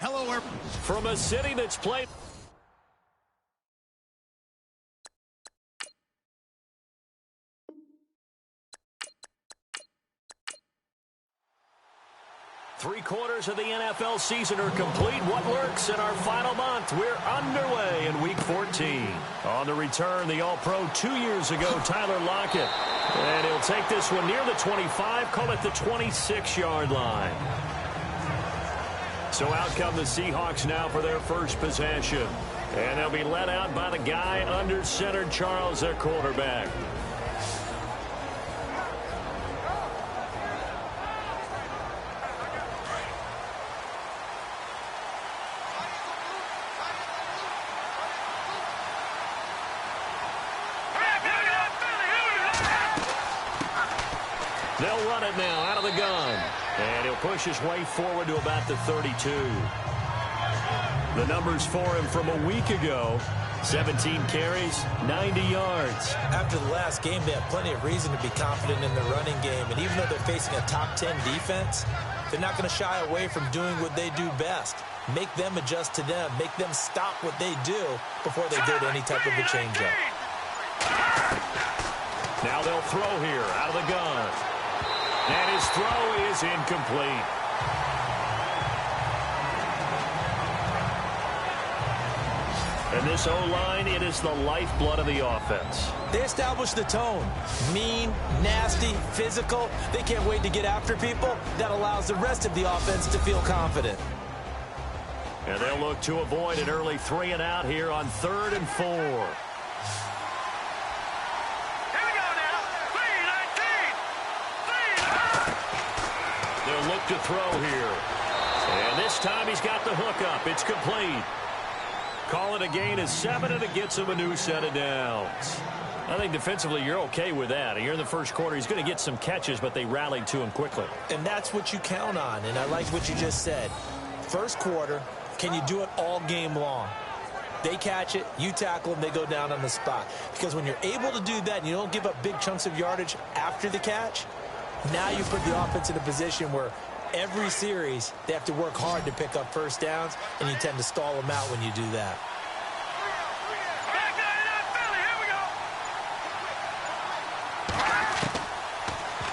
Hello, from a city that's played. Three-quarters of the NFL season are complete. What works in our final month? We're underway in Week 14. On the return, the All-Pro 2 years ago, Tyler Lockett. And he'll take this one near the 25, call it the 26-yard line. So out come the Seahawks now for their first possession. And they'll be led out by the guy under center, Charles, their quarterback. They'll run it now out of the gun. And he'll push his way forward to about the 32. The numbers for him from a week ago. 17 carries, 90 yards. After the last game, they have plenty of reason to be confident in the running game. And even though they're facing a top 10 defense, they're not going to shy away from doing what they do best. Make them adjust to them. Make them stop what they do before they do any type of a change-up. Now they'll throw here out of the gun. And his throw is incomplete. And this O-line, it is the lifeblood of the offense. They establish the tone. Mean, nasty, physical. They can't wait to get after people. That allows the rest of the offense to feel confident. And they'll look to avoid an early 3-and-out here on 3rd and 4. Look to throw here. And this time he's got the hook up. It's complete. Call it a gain of 7, and it gets him a new set of downs. I think defensively you're okay with that. Here in the first quarter, he's going to get some catches, but they rallied to him quickly. And that's what you count on, and I like what you just said. First quarter, can you do it all game long? They catch it, you tackle them, they go down on the spot. Because when you're able to do that and you don't give up big chunks of yardage after the catch, now you put the offense in a position where every series they have to work hard to pick up first downs, and you tend to stall them out when you do that.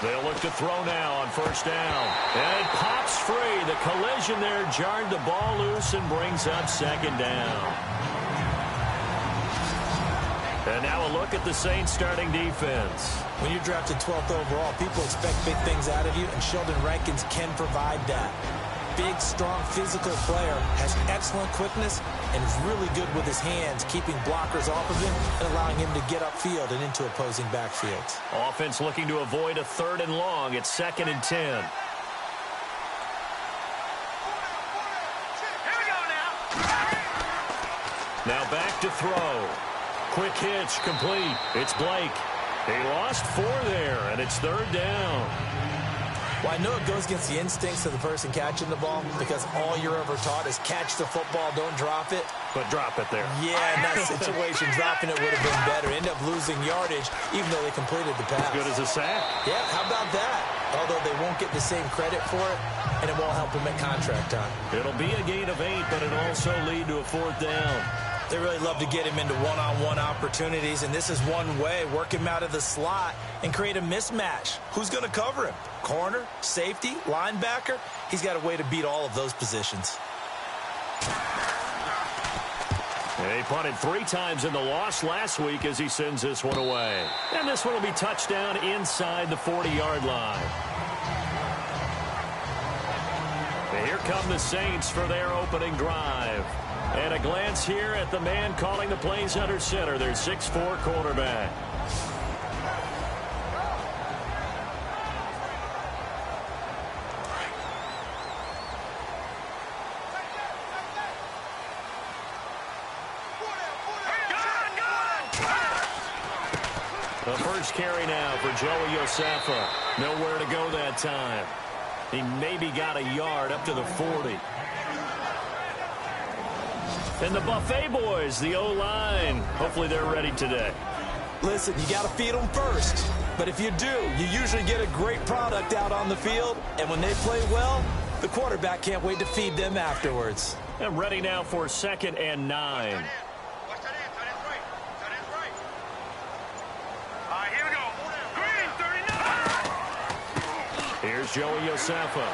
They'll look to throw now on first down. And it pops free. The collision there jarred the ball loose and brings up second down. And now a look at the Saints starting defense. When you're drafted 12th overall, people expect big things out of you, and Sheldon Rankins can provide that. Big, strong, physical player, has excellent quickness, and is really good with his hands, keeping blockers off of him and allowing him to get upfield and into opposing backfields. Offense looking to avoid a 3rd and long. It's 2nd and 10. Now back to throw. Quick hitch, complete. It's Blake. He lost 4 there, and it's 3rd down. Well, I know it goes against the instincts of the person catching the ball, because all you're ever taught is catch the football, don't drop it. But drop it there. Yeah, in that situation, dropping it would have been better. End up losing yardage, even though they completed the pass. As good as a sack. Yeah, how about that? Although they won't get the same credit for it, and it won't help them at contract time. It'll be a gain of 8, but it'll also lead to a 4th down. They really love to get him into one-on-one opportunities, and this is one way. Work him out of the slot and create a mismatch. Who's going to cover him? Corner, safety, linebacker? He's got a way to beat all of those positions. He punted 3 times in the loss last week as he sends this one away. And this one will be touchdown inside the 40-yard line. And here come the Saints for their opening drive. And a glance here at the man calling the plays under center, their 6'4" quarterback. The first carry now for Joey Josefa. Nowhere to go that time. He maybe got a yard up to the 40. And the Buffet boys, the O-line, hopefully they're ready today. Listen, you got to feed them first. But if you do, you usually get a great product out on the field. And when they play well, The quarterback can't wait to feed them afterwards. And ready now for 2nd and 9. Here's Joey Josefa.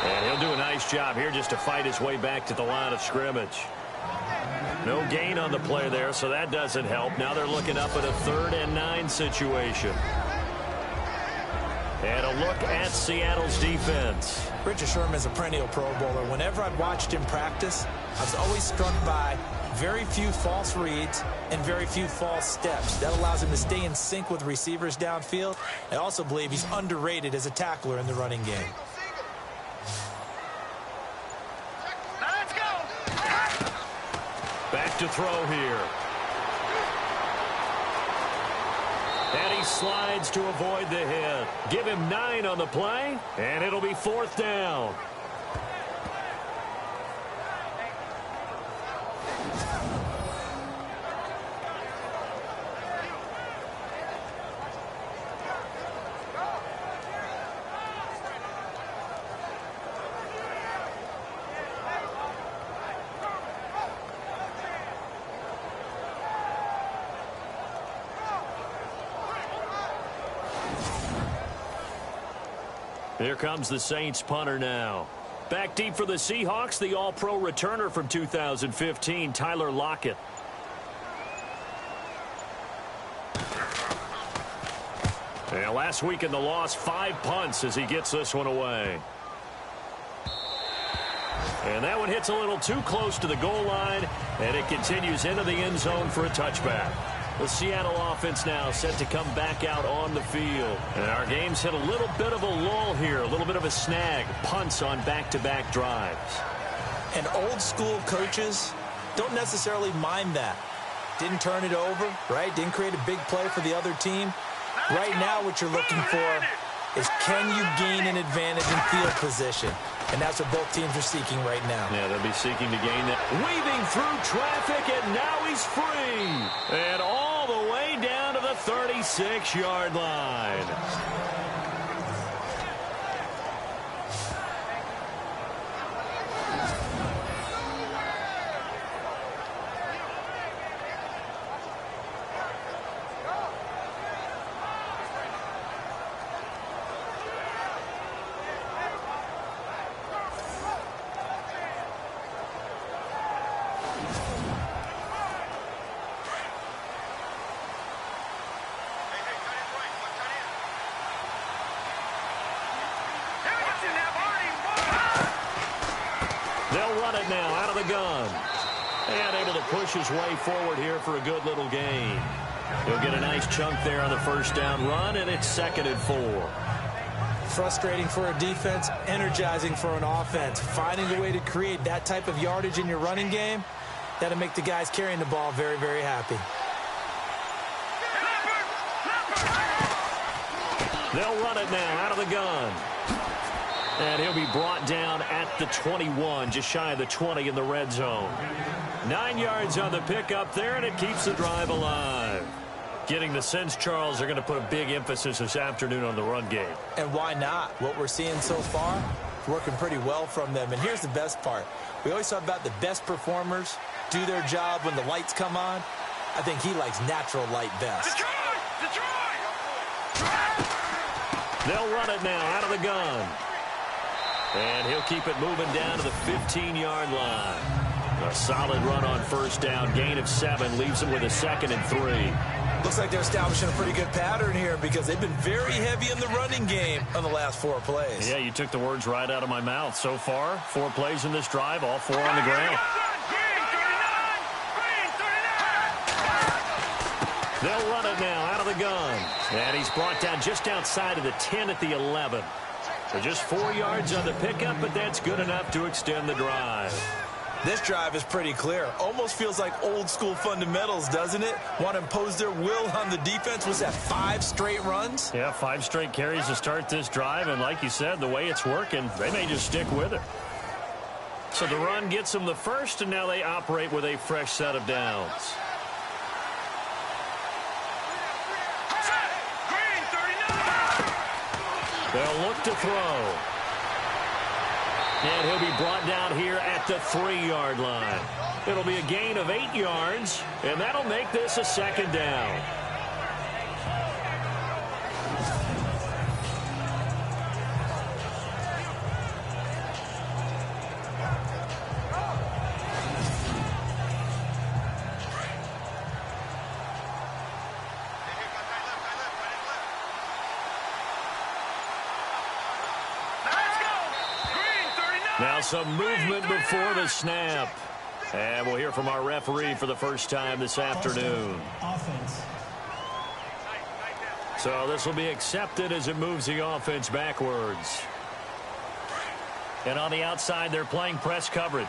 And he'll do a nice job here just to fight his way back to the line of scrimmage. No gain on the play there, so that doesn't help. Now they're looking up at a 3rd and 9 situation. And a look at Seattle's defense. Richard Sherman is a perennial Pro Bowler. Whenever I've watched him practice, I was always struck by very few false reads and very few false steps. That allows him to stay in sync with receivers downfield. I also believe he's underrated as a tackler in the running game. Back to throw here. And he slides to avoid the hit. Give him 9 on the play, and it'll be 4th down. Here comes the Saints punter now. Back deep for the Seahawks, the All-Pro returner from 2015, Tyler Lockett. And last week in the loss, 5 punts as he gets this one away. And that one hits a little too close to the goal line, and it continues into the end zone for a touchback. The Seattle offense now set to come back out on the field. And our game's hit a little bit of a lull here, a little bit of a snag. Punts on back-to-back drives. And old-school coaches don't necessarily mind that. Didn't turn it over, right? Didn't create a big play for the other team. Right now what you're looking for is can you gain an advantage in field position? And that's what both teams are seeking right now. Yeah, they'll be seeking to gain that. Weaving through traffic, and now he's free. And all the way down to the 36-yard line. They'll run it now out of the gun. And able to push his way forward here for a good little gain. He'll get a nice chunk there on the first down run, and it's 2nd and 4. Frustrating for a defense, energizing for an offense. Finding a way to create that type of yardage in your running game, that'll make the guys carrying the ball very, very happy. They'll run it now out of the gun. And he'll be brought down at the 21, just shy of the 20 in the red zone. 9 yards on the pickup there, and it keeps the drive alive. Getting the sense, Charles, they're going to put a big emphasis this afternoon on the run game. And why not? What we're seeing so far, working pretty well from them. And here's the best part. We always talk about the best performers do their job when the lights come on. I think he likes natural light best. They'll run it now out of the gun. And he'll keep it moving down to the 15-yard line. A solid run on first down. Gain of 7 leaves him with a 2nd and 3. Looks like they're establishing a pretty good pattern here because they've been very heavy in the running game on the last 4 plays. Yeah, you took the words right out of my mouth. So far, 4 plays in this drive, all 4 on the ground. They'll run it now out of the gun. And he's brought down just outside of the 10 at the 11. So just 4 yards on the pickup, but that's good enough to extend the drive. This drive is pretty clear. Almost feels like old school fundamentals, doesn't it? Want to impose their will on the defense. Was that 5 straight runs? Yeah, 5 straight carries to start this drive. And like you said, the way it's working, they may just stick with it. So the run gets them the first, and now they operate with a fresh set of downs. They'll look to throw. And he'll be brought down here at the 3-yard line. It'll be a gain of 8 yards, and that'll make this a second down. Now some movement before the snap. And we'll hear from our referee for the first time this afternoon. Offense. So this will be accepted as it moves the offense backwards. And on the outside, they're playing press coverage.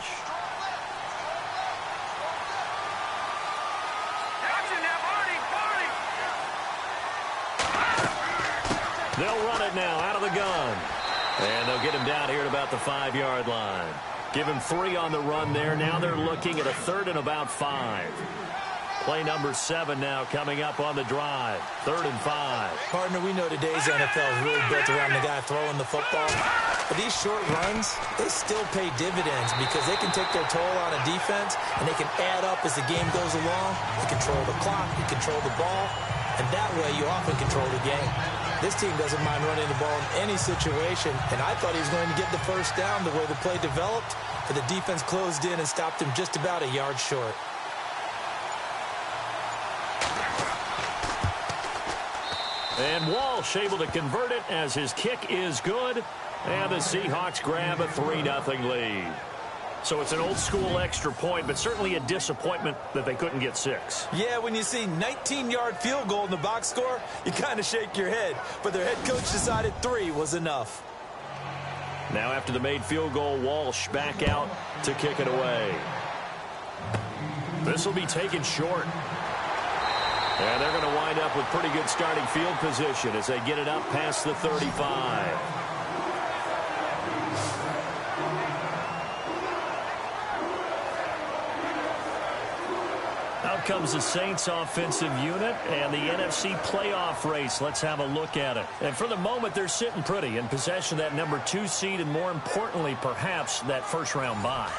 They'll run it now out of the gun. And they'll get him down here at about the 5-yard line. Give him 3 on the run there. Now they're looking at a 3rd and about 5. Play number 7 now coming up on the drive. 3rd and 5. Partner, we know today's NFL is really built around the guy throwing the football. But these short runs, they still pay dividends because they can take their toll on a defense and they can add up as the game goes along. You control the clock, you control the ball, and that way you often control the game. This team doesn't mind running the ball in any situation, and I thought he was going to get the first down the way the play developed, but the defense closed in and stopped him just about a yard short. And Walsh able to convert it as his kick is good, and the Seahawks grab a 3-0 lead. So it's an old-school extra point, but certainly a disappointment that they couldn't get 6. Yeah, when you see 19-yard field goal in the box score, you kind of shake your head. But their head coach decided 3 was enough. Now after the made field goal, Walsh back out to kick it away. This will be taken short. And they're going to wind up with pretty good starting field position as they get it up past the 35. Out comes the Saints offensive unit and the NFC playoff race. Let's have a look at it. And for the moment, they're sitting pretty in possession of that number 2 seed and, more importantly, perhaps that first-round bye.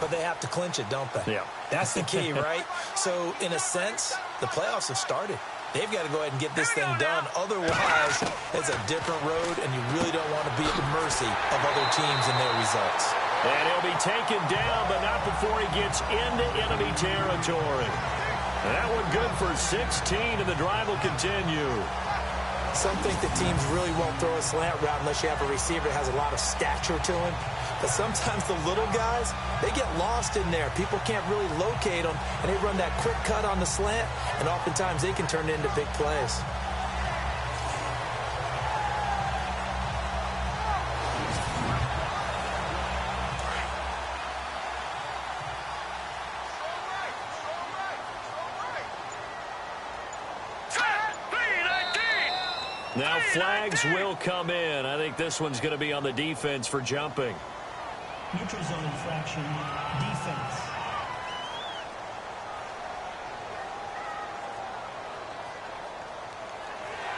But they have to clinch it, don't they? Yeah. That's the key, right? So, in a sense, the playoffs have started. They've got to go ahead and get this thing done. Otherwise, it's a different road, and you really don't want to be at the mercy of other teams and their results. And he'll be taken down, but not before he gets into enemy territory. That one good for 16, and the drive will continue. Some think that teams really won't throw a slant route unless you have a receiver that has a lot of stature to him. But sometimes the little guys, they get lost in there. People can't really locate them, and they run that quick cut on the slant, and oftentimes they can turn it into big plays. Now flags will come in. I think this one's going to be on the defense for jumping. Neutral zone infraction, defense.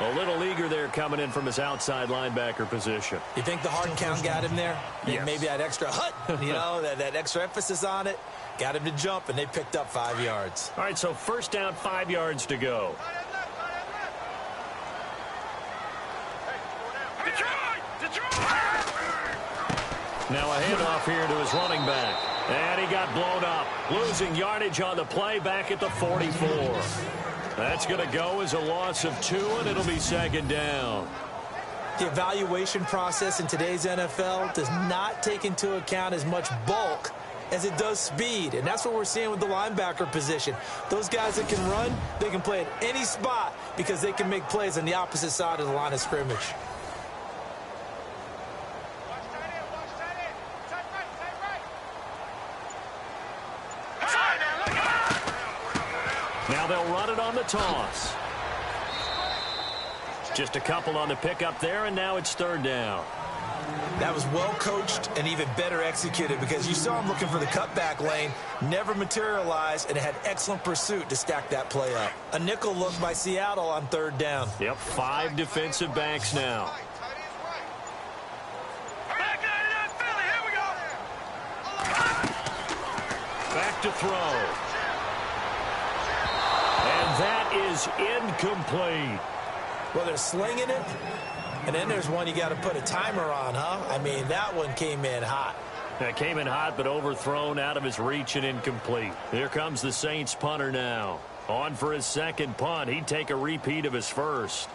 A little eager there coming in from his outside linebacker position. You think the hard count got him there? Yes. Maybe that extra hut, that extra emphasis on it, got him to jump, and they picked up 5 yards. All right, so first down, 5 yards to go. Now a handoff here to his running back. And he got blown up. Losing yardage on the play back at the 44. That's going to go as a loss of 2, and it'll be second down. The evaluation process in today's NFL does not take into account as much bulk as it does speed. And that's what we're seeing with the linebacker position. Those guys that can run, they can play at any spot because they can make plays on the opposite side of the line of scrimmage. Now they'll run it on the toss. Just a couple on the pickup there, and now it's third down. That was well coached and even better executed because you saw him looking for the cutback lane, never materialized, and had excellent pursuit to stack that play up. A nickel look by Seattle on third down. Yep, 5 defensive backs now. to throw. And that is incomplete. Well, they're slinging it, and then there's one you got to put a timer on, huh? I mean, that one came in hot. That came in hot, but overthrown, out of his reach and incomplete. Here comes the Saints punter now. On for his second punt. He'd take a repeat of his first.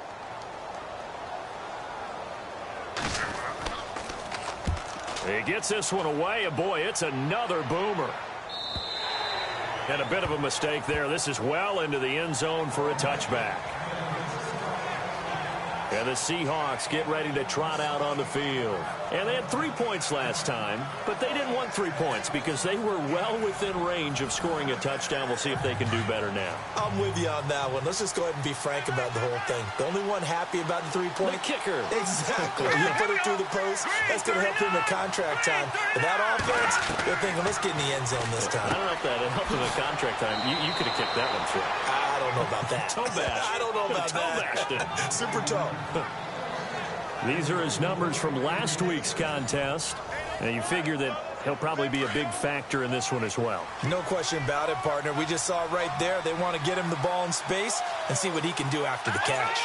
He gets this one away, and boy, it's another boomer. And a bit of a mistake there. This is well into the end zone for a touchback. And the Seahawks get ready to trot out on the field. And they had 3 points last time, but they didn't want 3 points because they were well within range of scoring a touchdown. We'll see if they can do better now. I'm with you on that one. Let's just go ahead and be frank about the whole thing. The only one happy about the 3-point? The kicker. Exactly. You put it through the post. That's going to help him in contract time. But that offense, they're thinking, let's get in the end zone this time. I don't know if that helped him in contract time. You could have kicked that one through. I don't know about that. Toe bash. I don't know about toe bashed it. Super toe. These are his numbers from last week's contest. And you figure that he'll probably be a big factor in this one as well. No question about it, partner. We just saw right there. They want to get him the ball in space and see what he can do after the catch.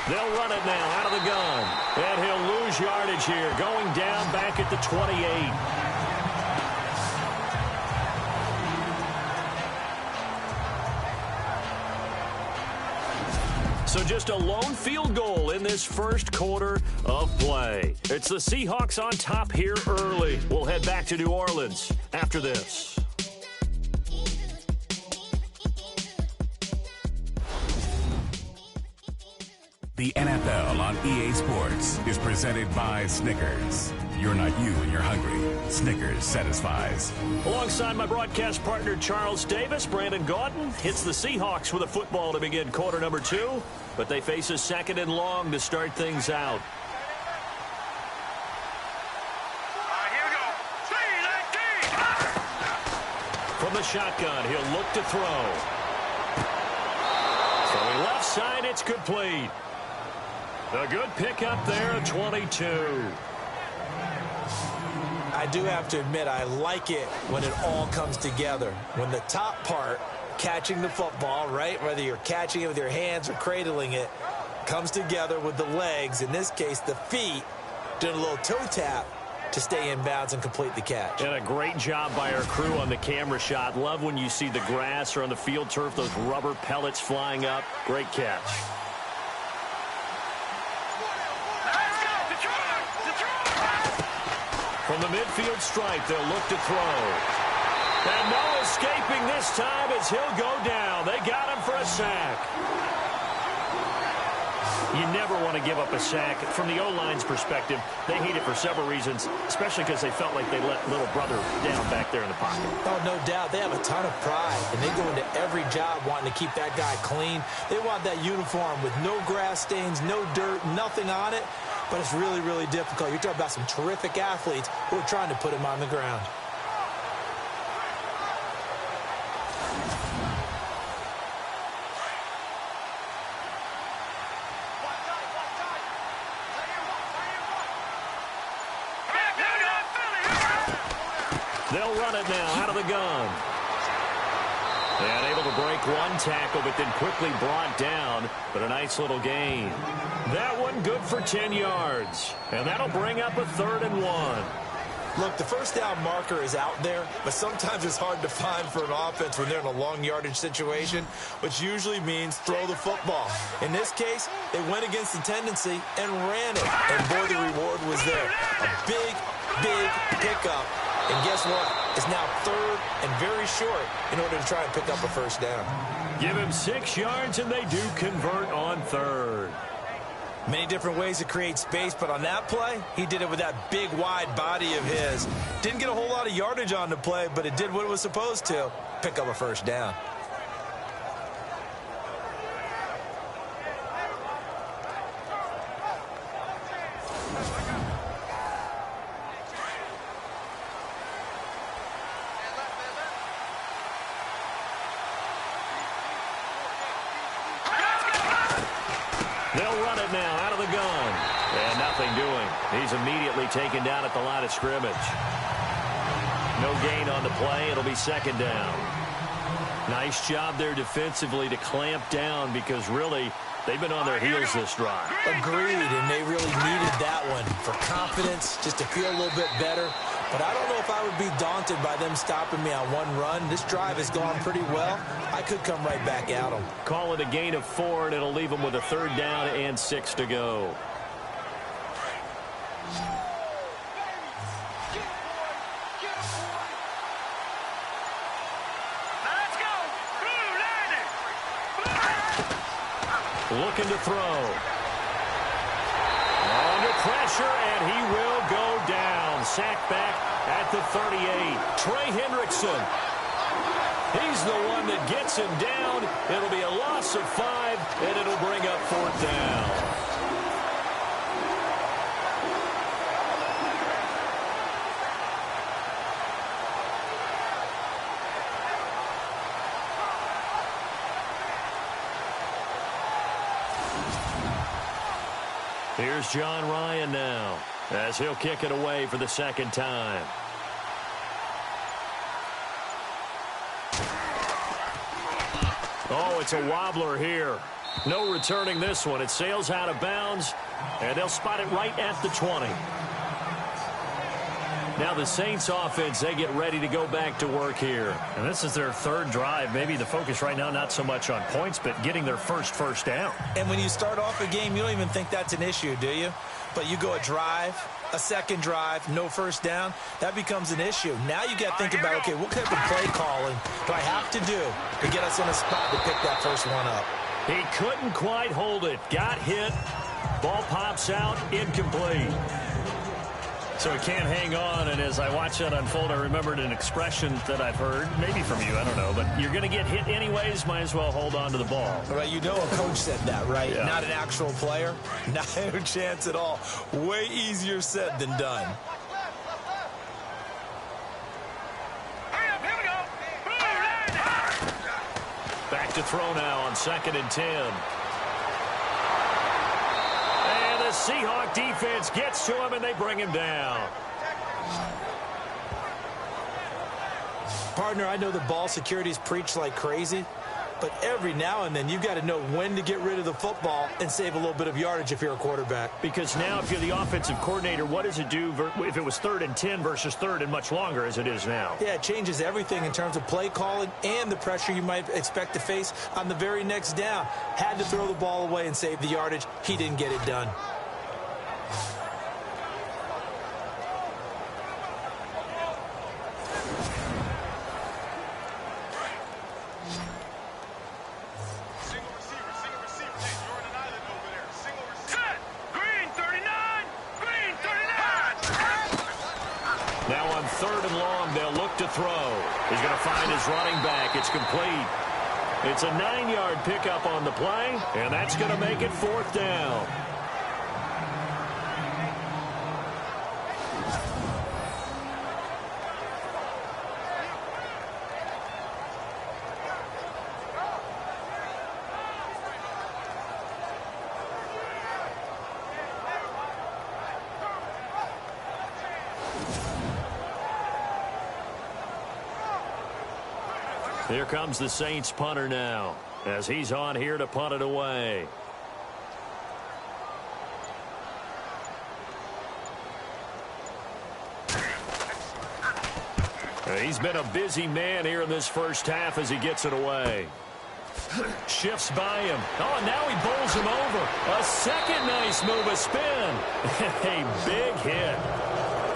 They'll run it now out of the gun. And he'll lose yardage here, going down back at the 28. So just a lone field goal in this first quarter of play. It's the Seahawks on top here early. We'll head back to New Orleans after this. The NFL on EA Sports is presented by Snickers. You're not you when you're hungry. Snickers satisfies. Alongside my broadcast partner Charles Davis, Brandon Gaudin hits the Seahawks with a football to begin quarter number 2, but they face a 2nd and long to start things out. Here we go. From the shotgun, he'll look to throw. So he left side, it's complete. A good pickup there, 22. I do have to admit, I like it when it all comes together. When the top part, catching the football, right, whether you're catching it with your hands or cradling it, comes together with the legs, in this case the feet, doing a little toe tap to stay in bounds and complete the catch. And a great job by our crew on the camera shot. Love when you see the grass or on the field turf, those rubber pellets flying up. Great catch. From the midfield stripe, they'll look to throw. And no escaping this time as he'll go down. They got him for a sack. You never want to give up a sack. From the O-line's perspective, they hate it for several reasons, especially because they felt like they let little brother down back there in the pocket. Oh, no doubt. They have a ton of pride, and they go into every job wanting to keep that guy clean. They want that uniform with no grass stains, no dirt, nothing on it. But it's really, really difficult. You're talking about some terrific athletes who are trying to put him on the ground. They'll run it now out of the gun. And able to break one tackle, but then quickly brought down. But a nice little gain. That one good for 10 yards. And that'll bring up a 3rd and 1. Look, the first down marker is out there, but sometimes it's hard to find for an offense when they're in a long yardage situation, which usually means throw the football. In this case, they went against the tendency and ran it. And boy, the reward was there. A big, big pickup. And guess what? It's now 3rd and very short in order to try and pick up a first down. Give him 6 yards, and they do convert on 3rd. Many different ways to create space, but on that play, he did it with that big, wide body of his. Didn't get a whole lot of yardage on the play, but it did what it was supposed to, pick up a first down. They'll run it now out of the gun. And nothing doing. He's immediately taken down at the line of scrimmage. No gain on the play. It'll be second down. Nice job there defensively to clamp down because really they've been on their heels this drive. Agreed, and they really needed that one for confidence, just to feel a little bit better. But I don't know if I would be daunted by them stopping me on one run. This drive has gone pretty well. I could come right back at them. Call it a gain of 4, and it'll leave them with a third down and 6 to go. Looking to throw. Under pressure, and he will go down. Sacked back at the 38. Trey Hendrickson. He's the one that gets him down. It'll be a loss of 5, and it'll bring up 4th down. Here's John Ryan now, as he'll kick it away for the second time. Oh, it's a wobbler here. No returning this one. It sails out of bounds, and they'll spot it right at the 20. Now the Saints offense, they get ready to go back to work here. And this is their third drive. Maybe the focus right now not so much on points, but getting their first down. And when you start off a game, you don't even think that's an issue, do you? But you go a drive, a second drive, no first down, that becomes an issue. Now you got to think about, okay, what type of play calling do I have to do to get us in a spot to pick that first one up? He couldn't quite hold it. Got hit. Ball pops out. Incomplete. So he can't hang on, and as I watch that unfold, I remembered an expression that I've heard, maybe from you, I don't know, but you're going to get hit anyways, might as well hold on to the ball. Right, you know a coach said that, right? Yeah. Not an actual player. Not a chance at all. Way easier said than done. Back to throw now on 2nd and 10. Seahawk defense gets to him, and they bring him down. Partner, I know the ball security is preached like crazy, but every now and then you've got to know when to get rid of the football and save a little bit of yardage if you're a quarterback. Because now if you're the offensive coordinator, what does it do if it was 3rd and 10 versus 3rd and much longer as it is now? Yeah, it changes everything in terms of play calling and the pressure you might expect to face on the very next down. Had to throw the ball away and save the yardage. He didn't get it done. Now on 3rd and long, they'll look to throw. He's going to find his running back. It's complete. It's a 9-yard pickup on the play, and that's going to make it 4th down. Here comes the Saints punter now, as he's on here to punt it away. He's been a busy man here in this first half as he gets it away. Shifts by him. Oh, now he bowls him over. A second nice move, a spin. A big hit.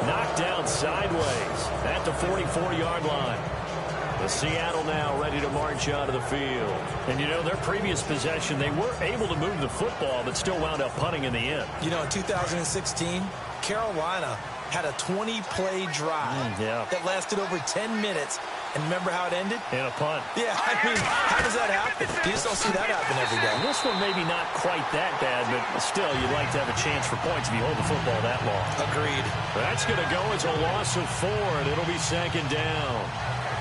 Knocked down sideways at the 44-yard line. The Seattle now ready to march out of the field. And, you know, their previous possession, they were able to move the football, but still wound up punting in the end. You know, in 2016, Carolina had a 20-play drive that lasted over 10 minutes. And remember how it ended? In a punt. Yeah, I mean, how does that happen? You just don't see that happen every day. This one maybe not quite that bad, but still, you'd like to have a chance for points if you hold the football that long. Agreed. That's going to go as a loss of 4, and it'll be 2nd down.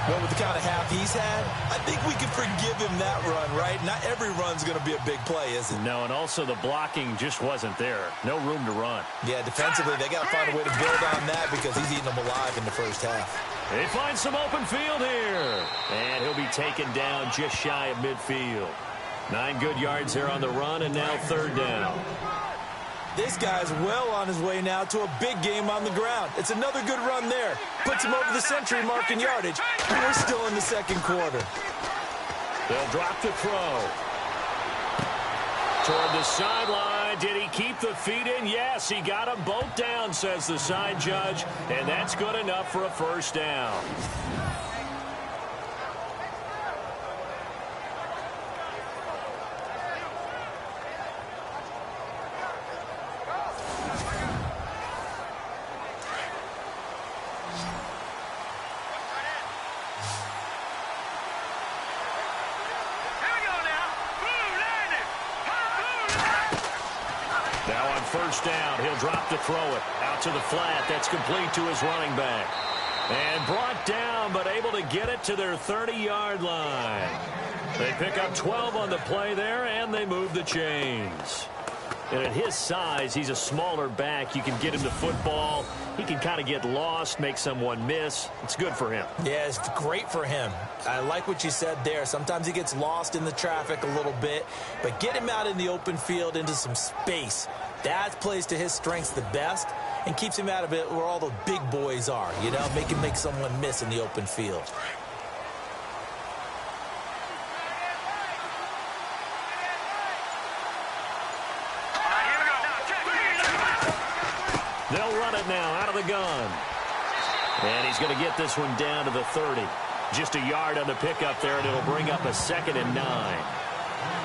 Well, with the kind of half he's had, I think we can forgive him that run, right? Not every run's going to be a big play, is it? No, and also the blocking just wasn't there. No room to run. Yeah, defensively, they got to find a way to build on that because he's eating them alive in the first half. He finds some open field here. And he'll be taken down just shy of midfield. 9 good yards there on the run, and now 3rd down. This guy's well on his way now to a big game on the ground. It's another good run there. Puts him over the century mark in yardage. And we're still in the second quarter. They'll drop the throw. Toward the sideline. Did he keep the feet in? Yes, he got them both down, says the side judge. And that's good enough for a 1st down. Now on 1st down, he'll drop to throw it. Out to the flat. That's complete to his running back. And brought down, but able to get it to their 30-yard line. They pick up 12 on the play there, and they move the chains. And at his size, he's a smaller back. You can get him to football. He can kind of get lost, make someone miss. It's good for him. Yeah, it's great for him. I like what you said there. Sometimes he gets lost in the traffic a little bit, but get him out in the open field into some space. That plays to his strengths the best and keeps him out of it where all the big boys are, you know, make someone miss in the open field. They'll run it now out of the gun. And he's going to get this one down to the 30. Just a yard on the pickup there, and it'll bring up a 2nd and 9.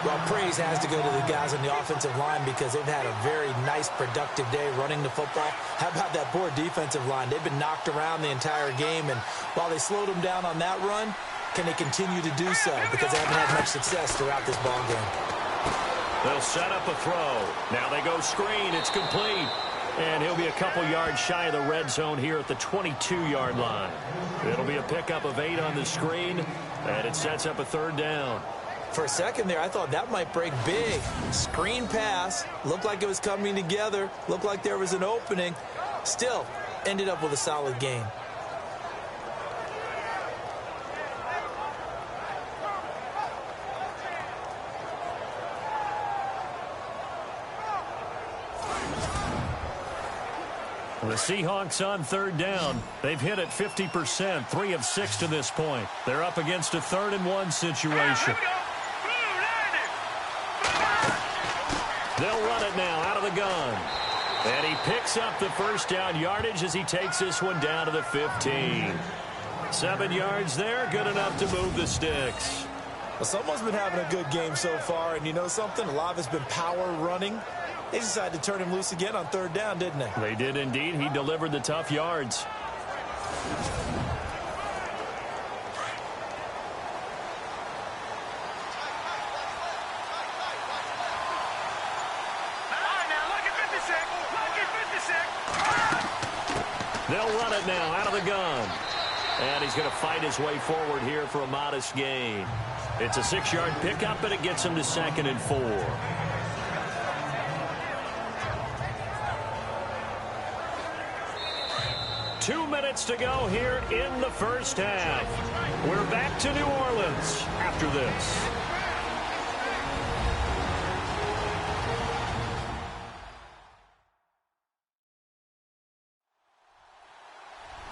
Well, praise has to go to the guys on the offensive line because they've had a very nice, productive day running the football. How about that poor defensive line? They've been knocked around the entire game, and while they slowed them down on that run, can they continue to do so? Because they haven't had much success throughout this ball game. They'll set up a throw. Now they go screen. It's complete. And he'll be a couple yards shy of the red zone here at the 22-yard line. It'll be a pickup of 8 on the screen, and it sets up a 3rd down. For a second there, I thought that might break big. Screen pass. Looked like it was coming together. Looked like there was an opening. Still, ended up with a solid game. The Seahawks on 3rd down. They've hit it 50%, 3 of 6 to this point. They're up against a 3rd and 1 situation. They'll run it now out of the gun. And he picks up the 1st down yardage as he takes this one down to the 15. 7 yards there, good enough to move the sticks. Well, someone's been having a good game so far, and you know something? A lot of it's been power running. They decided to turn him loose again on 3rd down, didn't they? They did indeed. He delivered the tough yards. They'll run it now out of the gun. And he's going to fight his way forward here for a modest gain. It's a 6-yard pickup, and it gets him to 2nd and 4. Two minutes to go here in the first half. We're back to New Orleans after this.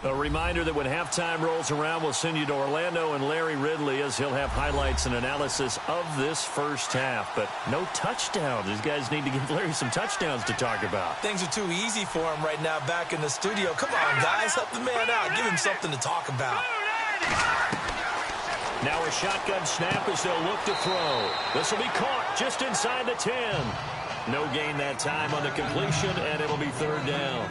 A reminder that when halftime rolls around, we'll send you to Orlando and Larry Ridley as he'll have highlights and analysis of this first half. But no touchdowns. These guys need to give Larry some touchdowns to talk about. Things are too easy for him right now back in the studio. Come on, guys. Help the man out. Give him something to talk about. Now a shotgun snap as they'll look to throw. This will be caught just inside the 10. No gain that time on the completion, and it'll be 3rd down.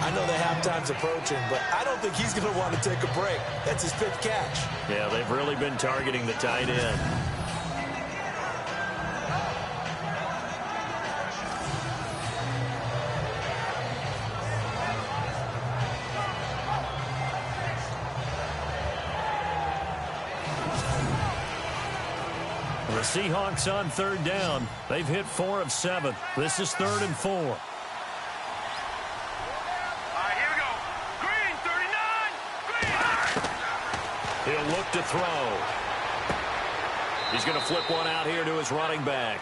I know the halftime's approaching, but I don't think he's going to want to take a break. That's his 5th catch. Yeah, they've really been targeting the tight end. The Seahawks on third down. They've hit 4 of 7. This is 3rd and 4. All right, here we go. Green, 39. Green. He'll look to throw. He's going to flip one out here to his running back.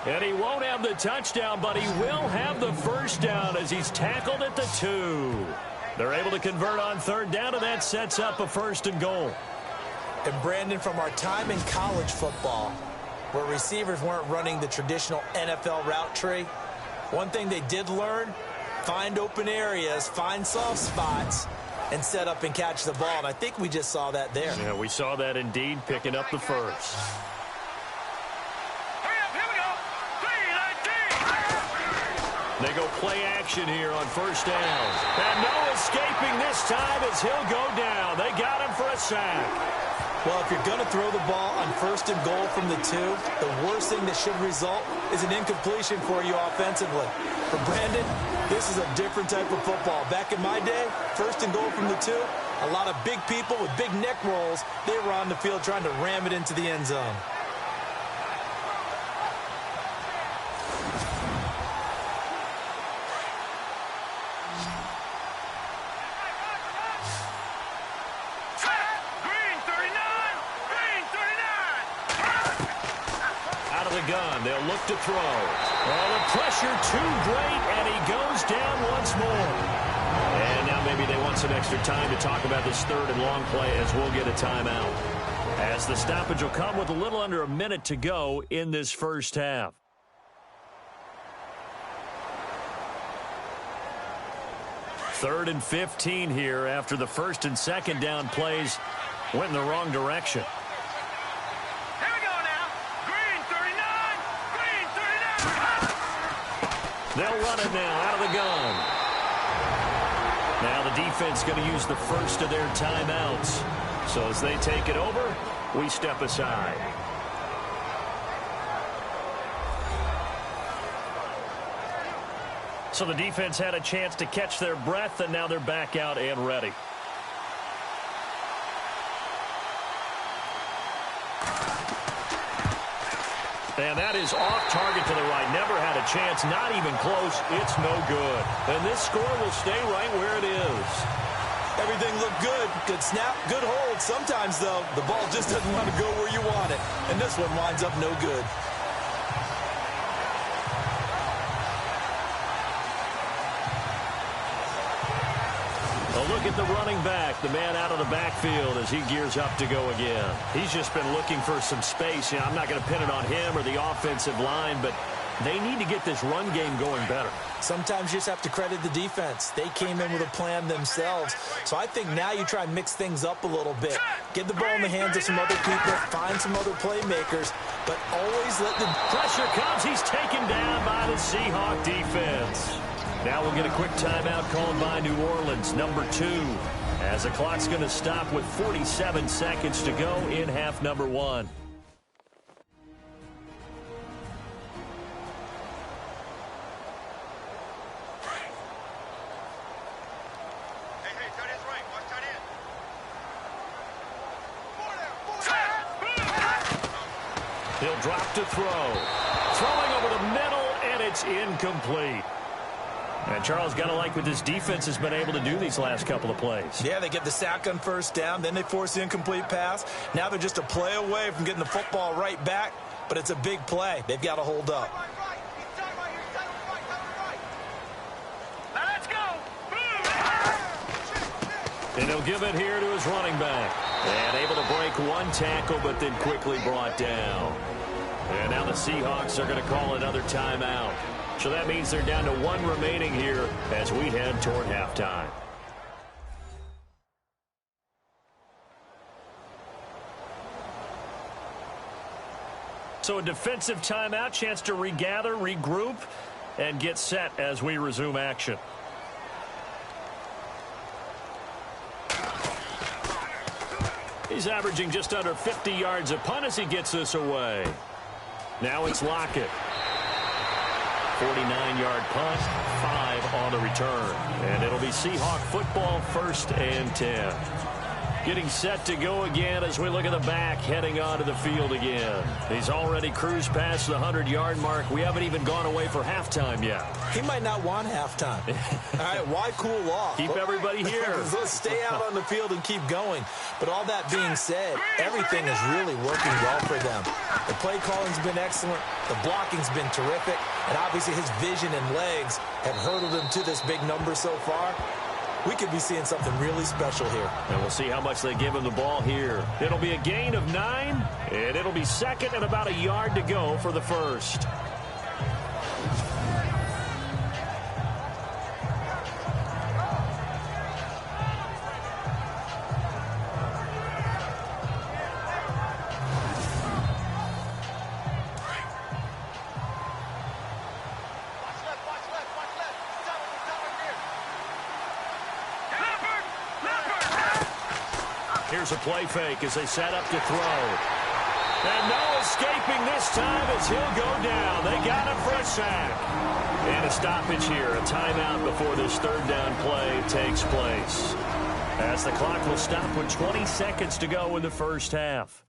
And he won't have the touchdown, but he will have the first down as he's tackled at the 2. They're able to convert on third down, and that sets up a 1st and goal. And Brandon, from our time in college football, where receivers weren't running the traditional NFL route tree, one thing they did learn, find open areas, find soft spots, and set up and catch the ball. And I think we just saw that there. Yeah, we saw that indeed, picking up the first. Hurry up, here we go. 3, 19. They go play action here on first down. And no escaping this time as he'll go down. They got him for a sack. Well, if you're going to throw the ball on 1st and goal from the 2, the worst thing that should result is an incompletion for you offensively. For Brandon, this is a different type of football. Back in my day, 1st and goal from the 2, a lot of big people with big neck rolls, they were on the field trying to ram it into the end zone. Gun. They'll look to throw. Well, the pressure too great, and he goes down once more. And now maybe they want some extra time to talk about this 3rd and long play as we'll get a timeout. As the stoppage will come with a little under a minute to go in this first half. Third and 15 here after the 1st and 2nd down plays went in the wrong direction. They'll run it now out of the gun. Now the defense going to use the first of their timeouts. So as they take it over, we step aside. So the defense had a chance to catch their breath, and now they're back out and ready. And that is off target to the right. Never had a chance. Not even close. It's no good. And this score will stay right where it is. Everything looked good. Good snap, good hold. Sometimes, though, the ball just doesn't want to go where you want it. And this one winds up no good. A look at the running back, the man out of the backfield as he gears up to go again. He's just been looking for some space. You know, I'm not going to pin it on him or the offensive line, but they need to get this run game going better. Sometimes you just have to credit the defense. They came in with a plan themselves. So I think now you try and mix things up a little bit. Get the ball in the hands of some other people, find some other playmakers, but always let the pressure comes. He's taken down by the Seahawk defense. Now we'll get a quick timeout called by New Orleans, number 2, as the clock's going to stop with 47 seconds to go in half number 1. Hey, tight end's right. Watch tight end. He'll drop to throw. Throwing over the middle, and it's incomplete. And Charles, got to like what this defense has been able to do these last couple of plays. Yeah, they get the sack on first down, then they force the incomplete pass. Now they're just a play away from getting the football right back, but it's a big play. They've got to hold up. Now let's go. And he'll give it here to his running back. And able to break one tackle, but then quickly brought down. And now the Seahawks are going to call another timeout. So that means they're down to 1 remaining here as we head toward halftime. So a defensive timeout, chance to regather, regroup, and get set as we resume action. He's averaging just under 50 yards a punt as he gets this away. Now it's Lockett. 49-yard punt, 5 on the return. And it'll be Seahawk football, 1st and 10. Getting set to go again as we look at the back heading onto the field again. He's already cruised past the 100-yard mark. We haven't even gone away for halftime yet. He might not want halftime. All right, why cool off? Keep everybody here. Let's stay out on the field and keep going. But all that being said, everything is really working well for them. The play calling's been excellent. The blocking's been terrific. And obviously his vision and legs have hurdled him to this big number so far. We could be seeing something really special here. And we'll see how much they give him the ball here. It'll be a gain of 9, and it'll be second and about a yard to go for the first. Here's a play fake as they set up to throw. And no escaping this time as he'll go down. They got him for a sack. And a stoppage here, a timeout before this third down play takes place. As the clock will stop with 20 seconds to go in the first half.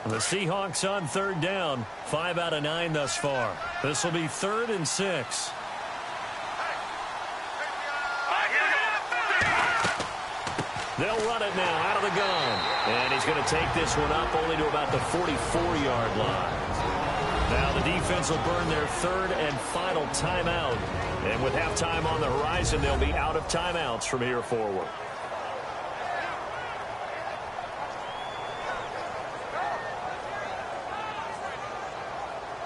The Seahawks on third down, 5 out of 9 thus far. This will be 3rd and 6. They'll run it now out of the gun. And he's going to take this one up only to about the 44-yard line. Now the defense will burn their 3rd and final timeout. And with halftime on the horizon, they'll be out of timeouts from here forward.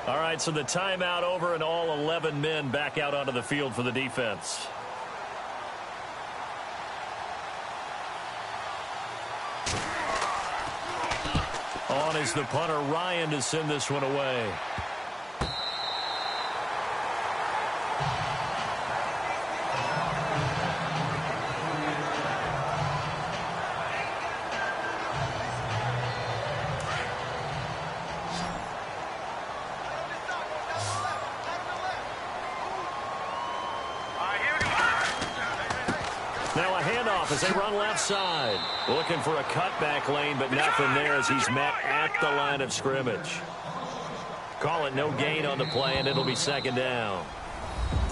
All right, so the timeout over and all 11 men back out onto the field for the defense. On is the punter, Ryan, to send this one away. Now a handoff as they run left side. Looking for a cutback lane, but nothing there as he's met at the line of scrimmage. Call it no gain on the play, and it'll be second down.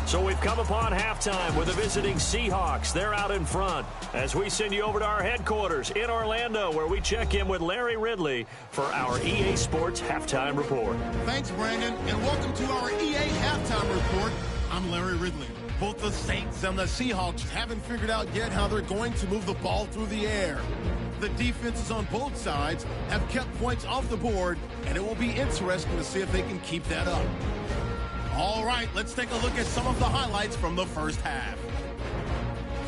So we've come upon halftime with the visiting Seahawks. They're out in front as we send you over to our headquarters in Orlando, where we check in with Larry Ridley for our EA Sports Halftime Report. Thanks, Brandon, and welcome to our EA Halftime Report. I'm Larry Ridley. Both the Saints and the Seahawks haven't figured out yet how they're going to move the ball through the air. The defenses on both sides have kept points off the board, and it will be interesting to see if they can keep that up. All right, let's take a look at some of the highlights from the first half.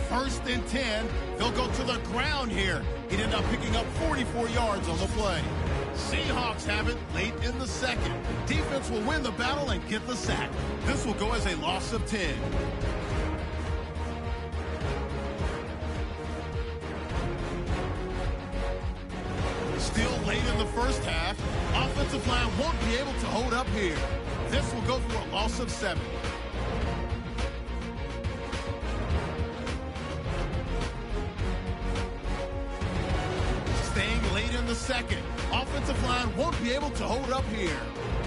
1st and 10, they'll go to the ground here. He'd end up picking up 44 yards on the play. Seahawks have it late in the second. Defense will win the battle and get the sack. This will go as a loss of 10. Still late in the first half, offensive line won't be able to hold up here. This will go for a loss of 7. Staying late in the second, offensive line won't be able to hold up here.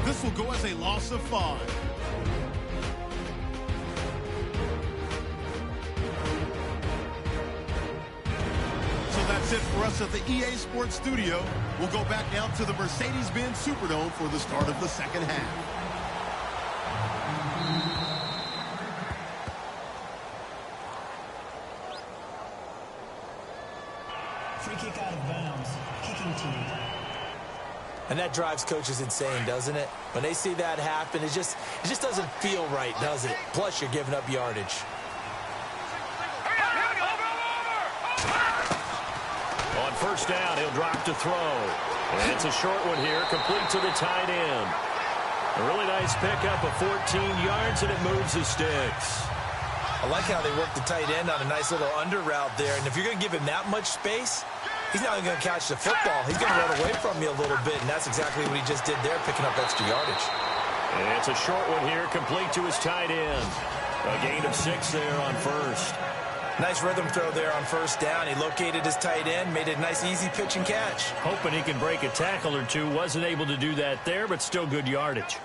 This will go as a loss of 5. So that's it for us at the EA Sports Studio. We'll go back now to the Mercedes-Benz Superdome for the start of the second half. Free kick out of bounds. Kicking team. And that drives coaches insane, doesn't it? When they see that happen, it just doesn't feel right, does it? Plus, you're giving up yardage. On first down, he'll drop to throw. And it's a short one here, complete to the tight end. A really nice pickup of 14 yards, and it moves the sticks. I like how they work the tight end on a nice little under route there. And if you're going to give him that much space, he's not even going to catch the football. He's going to run away from you a little bit, and that's exactly what he just did there, picking up extra yardage. And it's a short one here, complete to his tight end. A gain of 6 there on first. Nice rhythm throw there on first down. He located his tight end, made it a nice easy pitch and catch. Hoping he can break a tackle or two. Wasn't able to do that there, but still good yardage.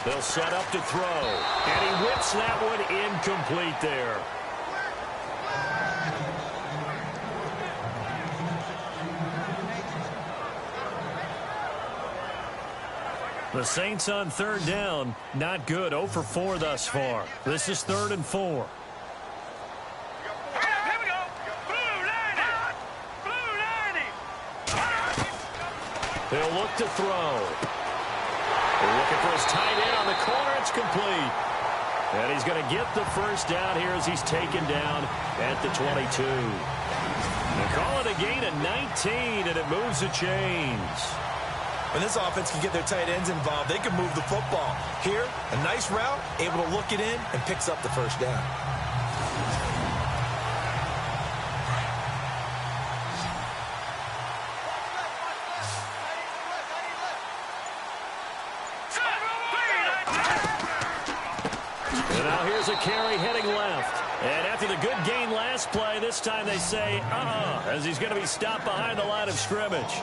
They'll set up to throw. And he whips that one incomplete there. The Saints on third down. Not good. 0 for 4 thus far. This is 3rd and 4. They'll look to throw. They're looking for his tight end on the corner. It's complete. And he's going to get the first down here as he's taken down at the 22. They call it a gain of 19, and it moves the chains. When this offense can get their tight ends involved, they can move the football. Here, a nice route, able to look it in, and picks up the first down. And now here's a carry heading left. And after the good gain last play, this time they say, as he's going to be stopped behind the line of scrimmage.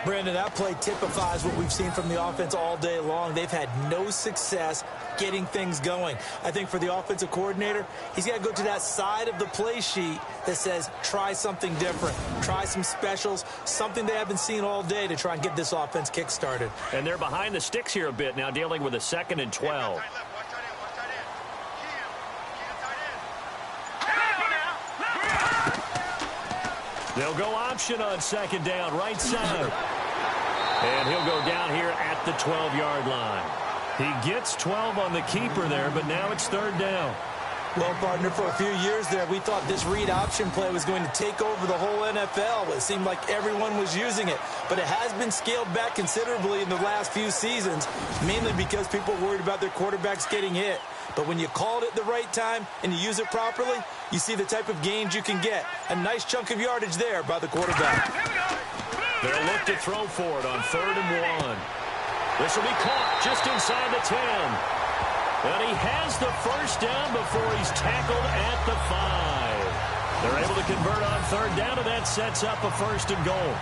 Brandon, that play typifies what we've seen from the offense all day long. They've had no success getting things going. I think for the offensive coordinator, he's got to go to that side of the play sheet that says, try something different. Try some specials, something they haven't seen all day to try and get this offense kick-started. And they're behind the sticks here a bit now, dealing with a 2nd and 12. They'll go option on 2nd down, right side. And he'll go down here at the 12-yard line. He gets 12 on the keeper there, but now it's 3rd down. Well, partner, for a few years there, we thought this read option play was going to take over the whole NFL. It seemed like everyone was using it, but it has been scaled back considerably in the last few seasons, mainly because people are worried about their quarterbacks getting hit. But when you call it at the right time and you use it properly, you see the type of gains you can get. A nice chunk of yardage there by the quarterback. They'll look to throw for it on 3rd and 1. This will be caught just inside the 10. And he has the first down before he's tackled at the 5. They're able to convert on 3rd down, and that sets up a 1st and goal.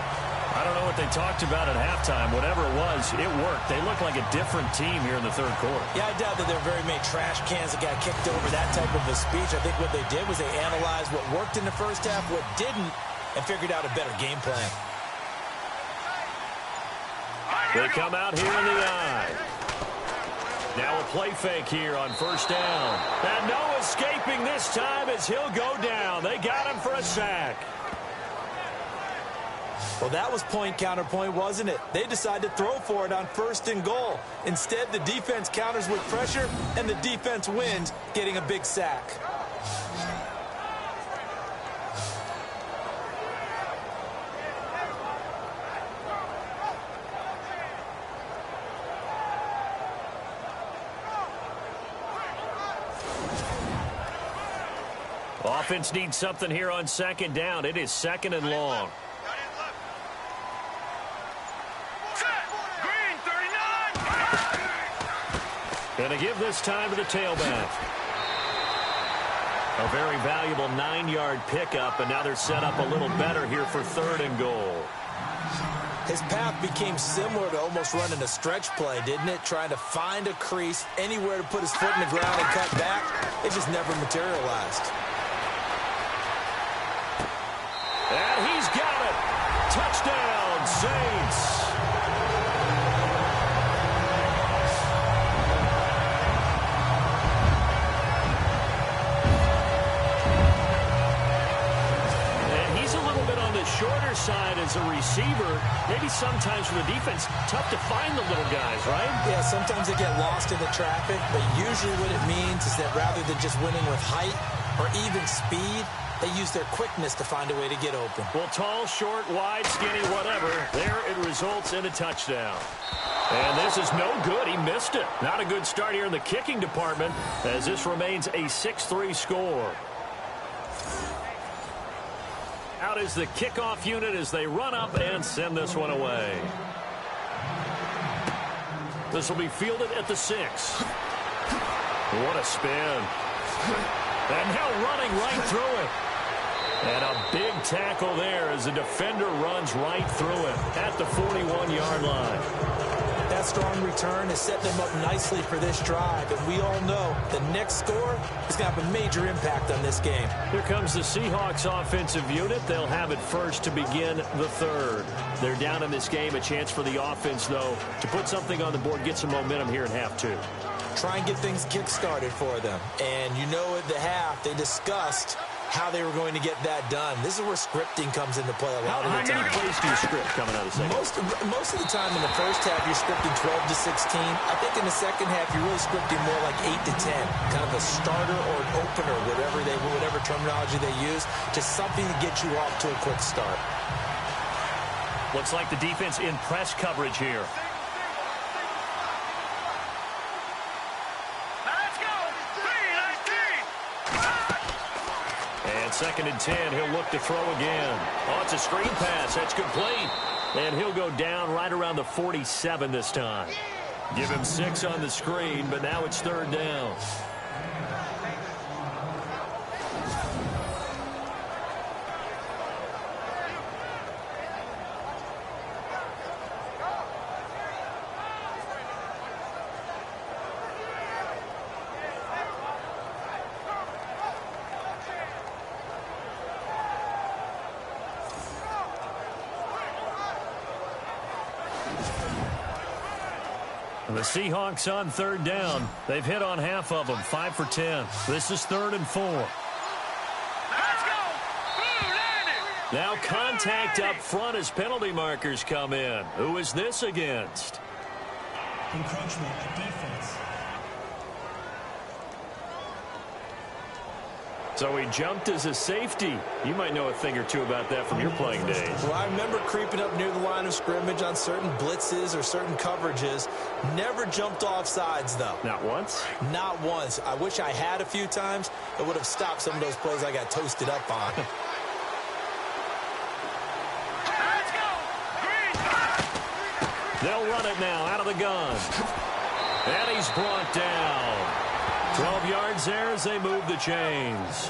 I don't know what they talked about at halftime. Whatever it was, it worked. They look like a different team here in the 3rd quarter. Yeah, I doubt that there are very many trash cans that got kicked over, that type of a speech. I think what they did was they analyzed what worked in the first half, what didn't, and figured out a better game plan. They come out here in the eye. Now a play fake here on 1st down. And no escaping this time as he'll go down. They got him for a sack. Well, that was point counterpoint, wasn't it? They decided to throw for it on 1st and goal. Instead, the defense counters with pressure, and the defense wins, getting a big sack. Offense needs something here on 2nd down. It is 2nd and long. Going to give this time to the tailback. A very valuable 9-yard pickup, and now they're set up a little better here for 3rd and goal. His path became similar to almost running a stretch play, didn't it? Trying to find a crease, anywhere to put his foot in the ground and cut back. It just never materialized. And he's got it. Touchdown, Saints. Shorter side as a receiver. Maybe sometimes for the defense, tough to find the little guys, right? Yeah, sometimes they get lost in the traffic, but usually what it means is that rather than just winning with height or even speed, they use their quickness to find a way to get open. Well, tall, short, wide, skinny, whatever, there it results in a touchdown. And this is no good. He missed it. Not a good start here in the kicking department as this remains a 6-3 score. Out is the kickoff unit as they run up and send this one away. This will be fielded at the 6. What a spin. And now running right through it. And a big tackle there as the defender runs right through it at the 41-yard line. That strong return is setting them up nicely for this drive. And we all know the next score is going to have a major impact on this game. Here comes the Seahawks offensive unit. They'll have it first to begin the third. They're down in this game. A chance for the offense, though, to put something on the board, get some momentum here in half 2. Try and get things kick-started for them. And you know at the half, they discussed how they were going to get that done. This is where scripting comes into play a lot of the time. How many plays do you script coming out of the second? Most of the time in the first half, you're scripting 12 to 16. I think in the second half, you're really scripting more like 8 to 10. Kind of a starter or an opener, whatever terminology they use, just something to get you off to a quick start. Looks like the defense in press coverage here. Second and 10, he'll look to throw again. Oh, it's a screen pass. That's complete. And he'll go down right around the 47 this time. Give him 6 on the screen, but now it's third down. The Seahawks on third down. They've hit on half of them, 5 for 10. This is 3rd and 4. Let's go! Now contact up front as penalty markers come in. Who is this against? Encroachment of defense. So he jumped as a safety. You might know a thing or two about that from your playing days. Well, I remember creeping up near the line of scrimmage on certain blitzes or certain coverages. Never jumped off sides, though. Not once? Not once. I wish I had a few times. It would have stopped some of those plays I got toasted up on. Let's go! They'll run it now out of the gun. And he's brought down. 12 yards there as they move the chains.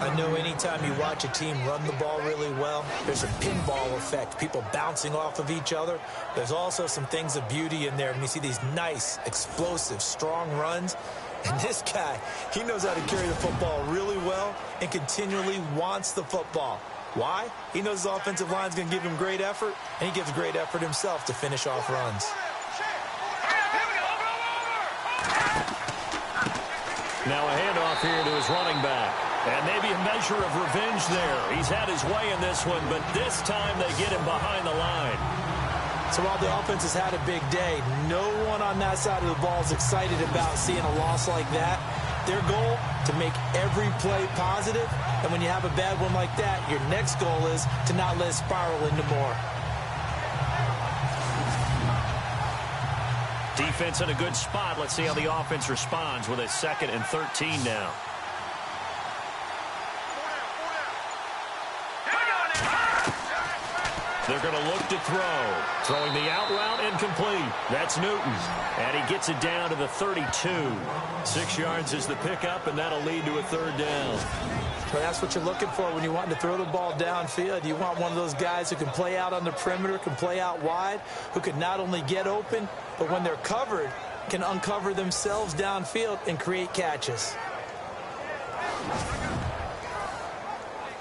I know anytime you watch a team run the ball really well, there's a pinball effect, people bouncing off of each other. There's also some things of beauty in there when you see these nice, explosive, strong runs. And this guy, he knows how to carry the football really well and continually wants the football. Why? He knows his offensive line is going to give him great effort, and he gives great effort himself to finish off runs. Now a handoff here to his running back. And maybe a measure of revenge there. He's had his way in this one, but this time they get him behind the line. So while the offense has had a big day, no one on that side of the ball is excited about seeing a loss like that. Their goal, to make every play positive. And when you have a bad one like that, your next goal is to not let it spiral into more. Defense in a good spot. Let's see how the offense responds with a 2nd and 13 now. They're going to look to throw. Throwing the out route incomplete. That's Newton. And he gets it down to the 32. 6 yards is the pickup, and that'll lead to a third down. So that's what you're looking for when you want to throw the ball downfield. You want one of those guys who can play out on the perimeter, can play out wide, who can not only get open, but when they're covered, can uncover themselves downfield and create catches.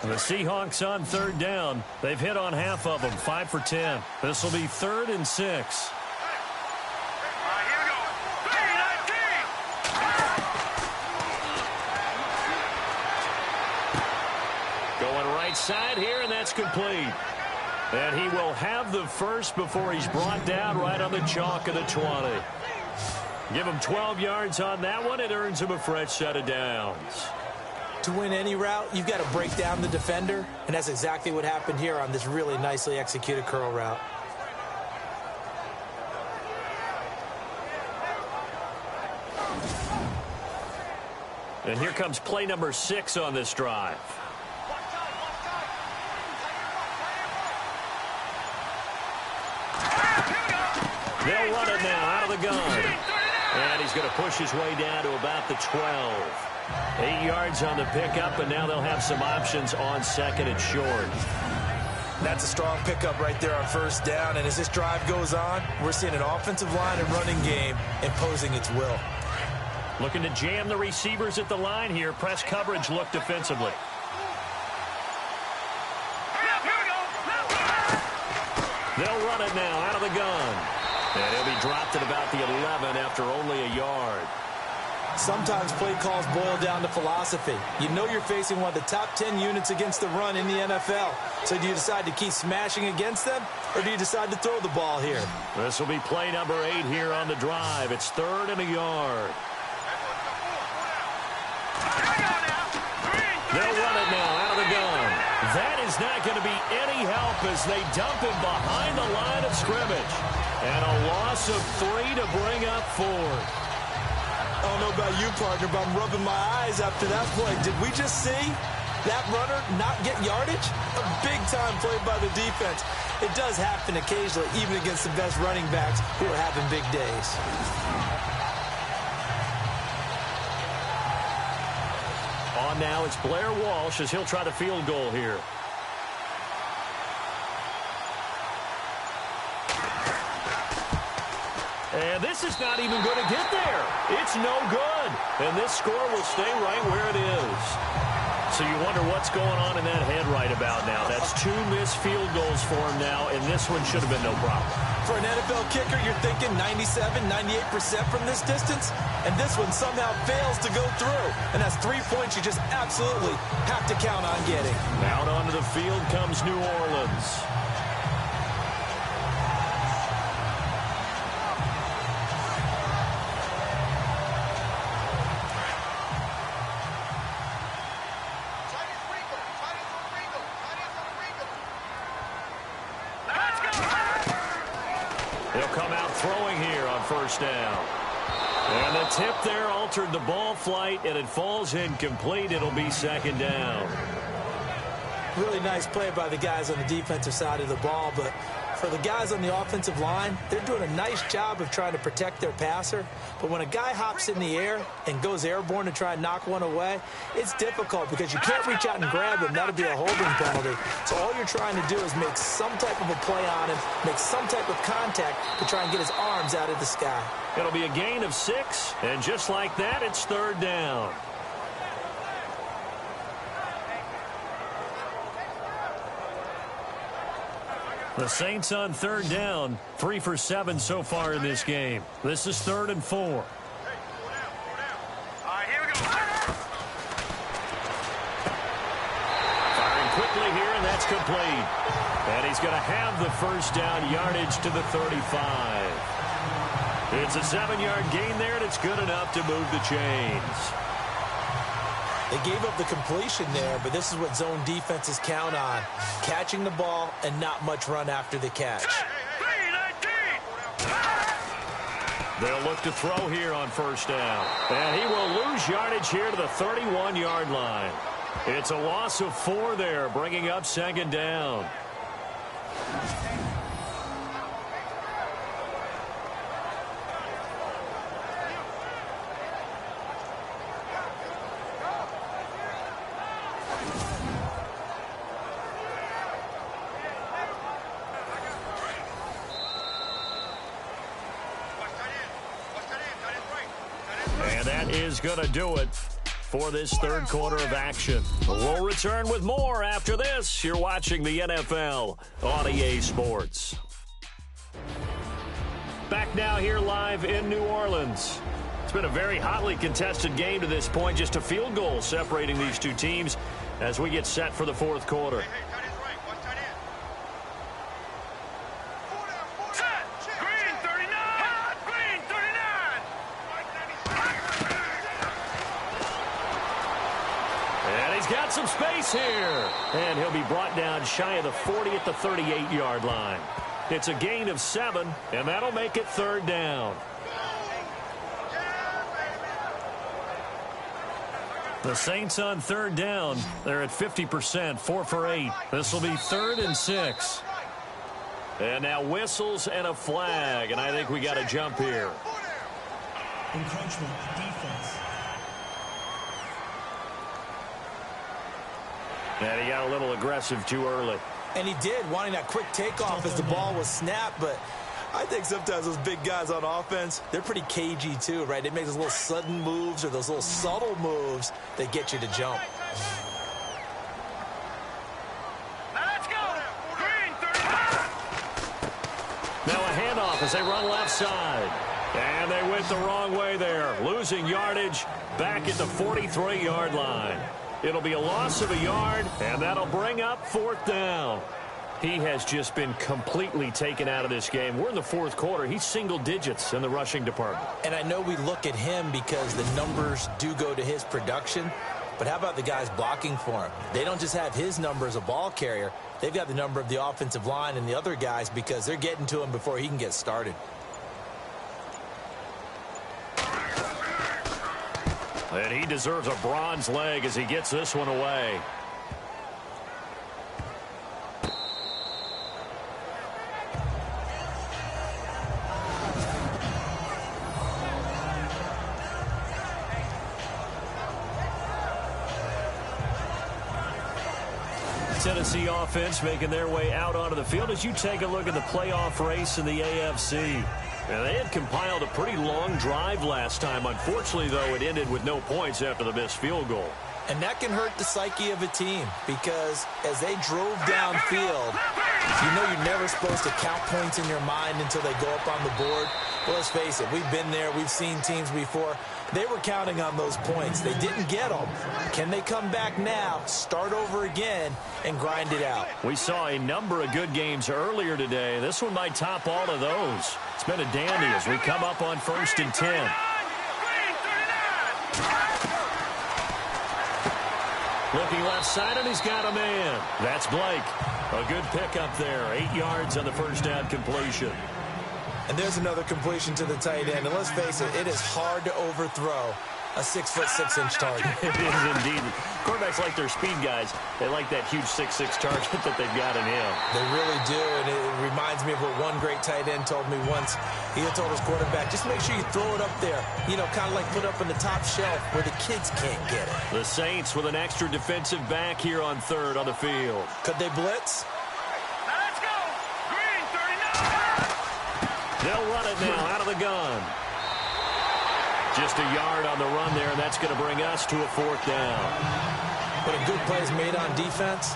The Seahawks on third down. They've hit on half of them, 5 for 10. This will be 3rd and 6. Here we go. 3-19. Going right side here, and that's complete. And he will have the first before he's brought down right on the chalk of the 20. Give him 12 yards on that one. It earns him a fresh set of downs. To win any route, you've got to break down the defender, and that's exactly what happened here on this really nicely executed curl route. And here comes play number 6 on this drive. They'll run it now out of the gun. And he's going to push his way down to about the 12. 8 yards on the pickup, and now they'll have some options on second and short. That's a strong pickup right there on first down, and as this drive goes on, we're seeing an offensive line and running game imposing its will. Looking to jam the receivers at the line here. Press coverage look defensively. They'll run it now out of the gun. And he'll be dropped at about the 11 after only a yard. Sometimes play calls boil down to philosophy. You know you're facing one of the top 10 units against the run in the NFL. So do you decide to keep smashing against them, or do you decide to throw the ball here? This will be play number 8 here on the drive. It's 3rd and a yard. They'll run it now out of the gun. That is not going to be any help as they dump him behind the line of scrimmage. And a loss of 3 to bring up 4. I don't know about you, partner, but I'm rubbing my eyes after that play. Did we just see that runner not get yardage? A big-time play by the defense. It does happen occasionally, even against the best running backs who are having big days. On now, it's Blair Walsh as he'll try the field goal here. And this is not even going to get there. It's no good. And this score will stay right where it is. So you wonder what's going on in that head right about now. That's 2 missed field goals for him now, and this one should have been no problem. For an NFL kicker, you're thinking 97, 98% from this distance, and this one somehow fails to go through. And that's 3 points you just absolutely have to count on getting. Out onto the field comes New Orleans. First down. And the tip there altered the ball flight, and it falls incomplete. It'll be 2nd down. Really nice play by the guys on the defensive side of the ball, but for the guys on the offensive line, they're doing a nice job of trying to protect their passer. But when a guy hops in the air and goes airborne to try and knock one away, it's difficult because you can't reach out and grab him. That'll be a holding penalty. So all you're trying to do is make some type of a play on him, make some type of contact to try and get his arms out of the sky. It'll be a gain of 6, and just like that, it's 3rd down. The Saints on 3rd down, 3 for 7 so far in this game. This is 3rd and 4. All right, here we go. Firing quickly here, and that's complete. And he's going to have the first down yardage to the 35. It's a 7-yard gain there, and it's good enough to move the chains. They gave up the completion there, but this is what zone defenses count on. Catching the ball and not much run after the catch. They'll look to throw here on first down. And he will lose yardage here to the 31-yard line. It's a loss of 4 there, bringing up 2nd down. And that is going to do it for this 3rd quarter of action. We'll return with more after this. You're watching the NFL on EA Sports. Back now here live in New Orleans. It's been a very hotly contested game to this point. Just a field goal separating these two teams as we get set for the 4th quarter. Some space here, and he'll be brought down shy of the 40 at the 38-yard line. It's a gain of 7, and that'll make it 3rd down. The Saints on 3rd down. They're at 50%, 4 for 8. This will be 3rd and 6. And now whistles and a flag, and I think we got a jump here. Encroachment, defense. And he got a little aggressive too early. And he did, wanting that quick takeoff as the ball was snapped, but I think sometimes those big guys on offense, they're pretty cagey too, right? They make those little sudden moves or those little subtle moves that get you to jump. Let's go. Green 35. Now a handoff as they run left side. And they went the wrong way there, losing yardage back at the 43-yard line. It'll be a loss of a yard, and that'll bring up 4th down. He has just been completely taken out of this game. We're in the 4th quarter. He's single digits in the rushing department. And I know we look at him because the numbers do go to his production, but how about the guys blocking for him? They don't just have his number as a ball carrier. They've got the number of the offensive line and the other guys because they're getting to him before he can get started. And he deserves a bronze leg as he gets this one away. Tennessee offense making their way out onto the field as you take a look at the playoff race in the AFC. Now, they had compiled a pretty long drive last time. Unfortunately, though, it ended with no points after the missed field goal. And that can hurt the psyche of a team because as they drove downfield, you know you're never supposed to count points in your mind until they go up on the board. Well, let's face it, we've been there. We've seen teams before. They were counting on those points. They didn't get them. Can they come back now, start over again, and grind it out? We saw a number of good games earlier today. This one might top all of those. It's been a dandy as we come up on 1st and 10. Looking left side, and he's got a man. That's Blake. A good pickup there. 8 yards on the first down completion. And there's another completion to the tight end. And let's face it, it is hard to overthrow a 6'6" target. It is indeed. Quarterbacks like their speed guys. They like that huge 6'6" target that they've got in him. They really do, and it reminds me of what one great tight end told me once. He had told his quarterback, just make sure you throw it up there, you know, kind of like put up in the top shelf where the kids can't get it. The Saints with an extra defensive back here on 3rd on the field. Could they blitz? Let's go. Green 39. They'll run it now out of the gun. Just a yard on the run there, and that's going to bring us to a 4th down. When a good play is made on defense,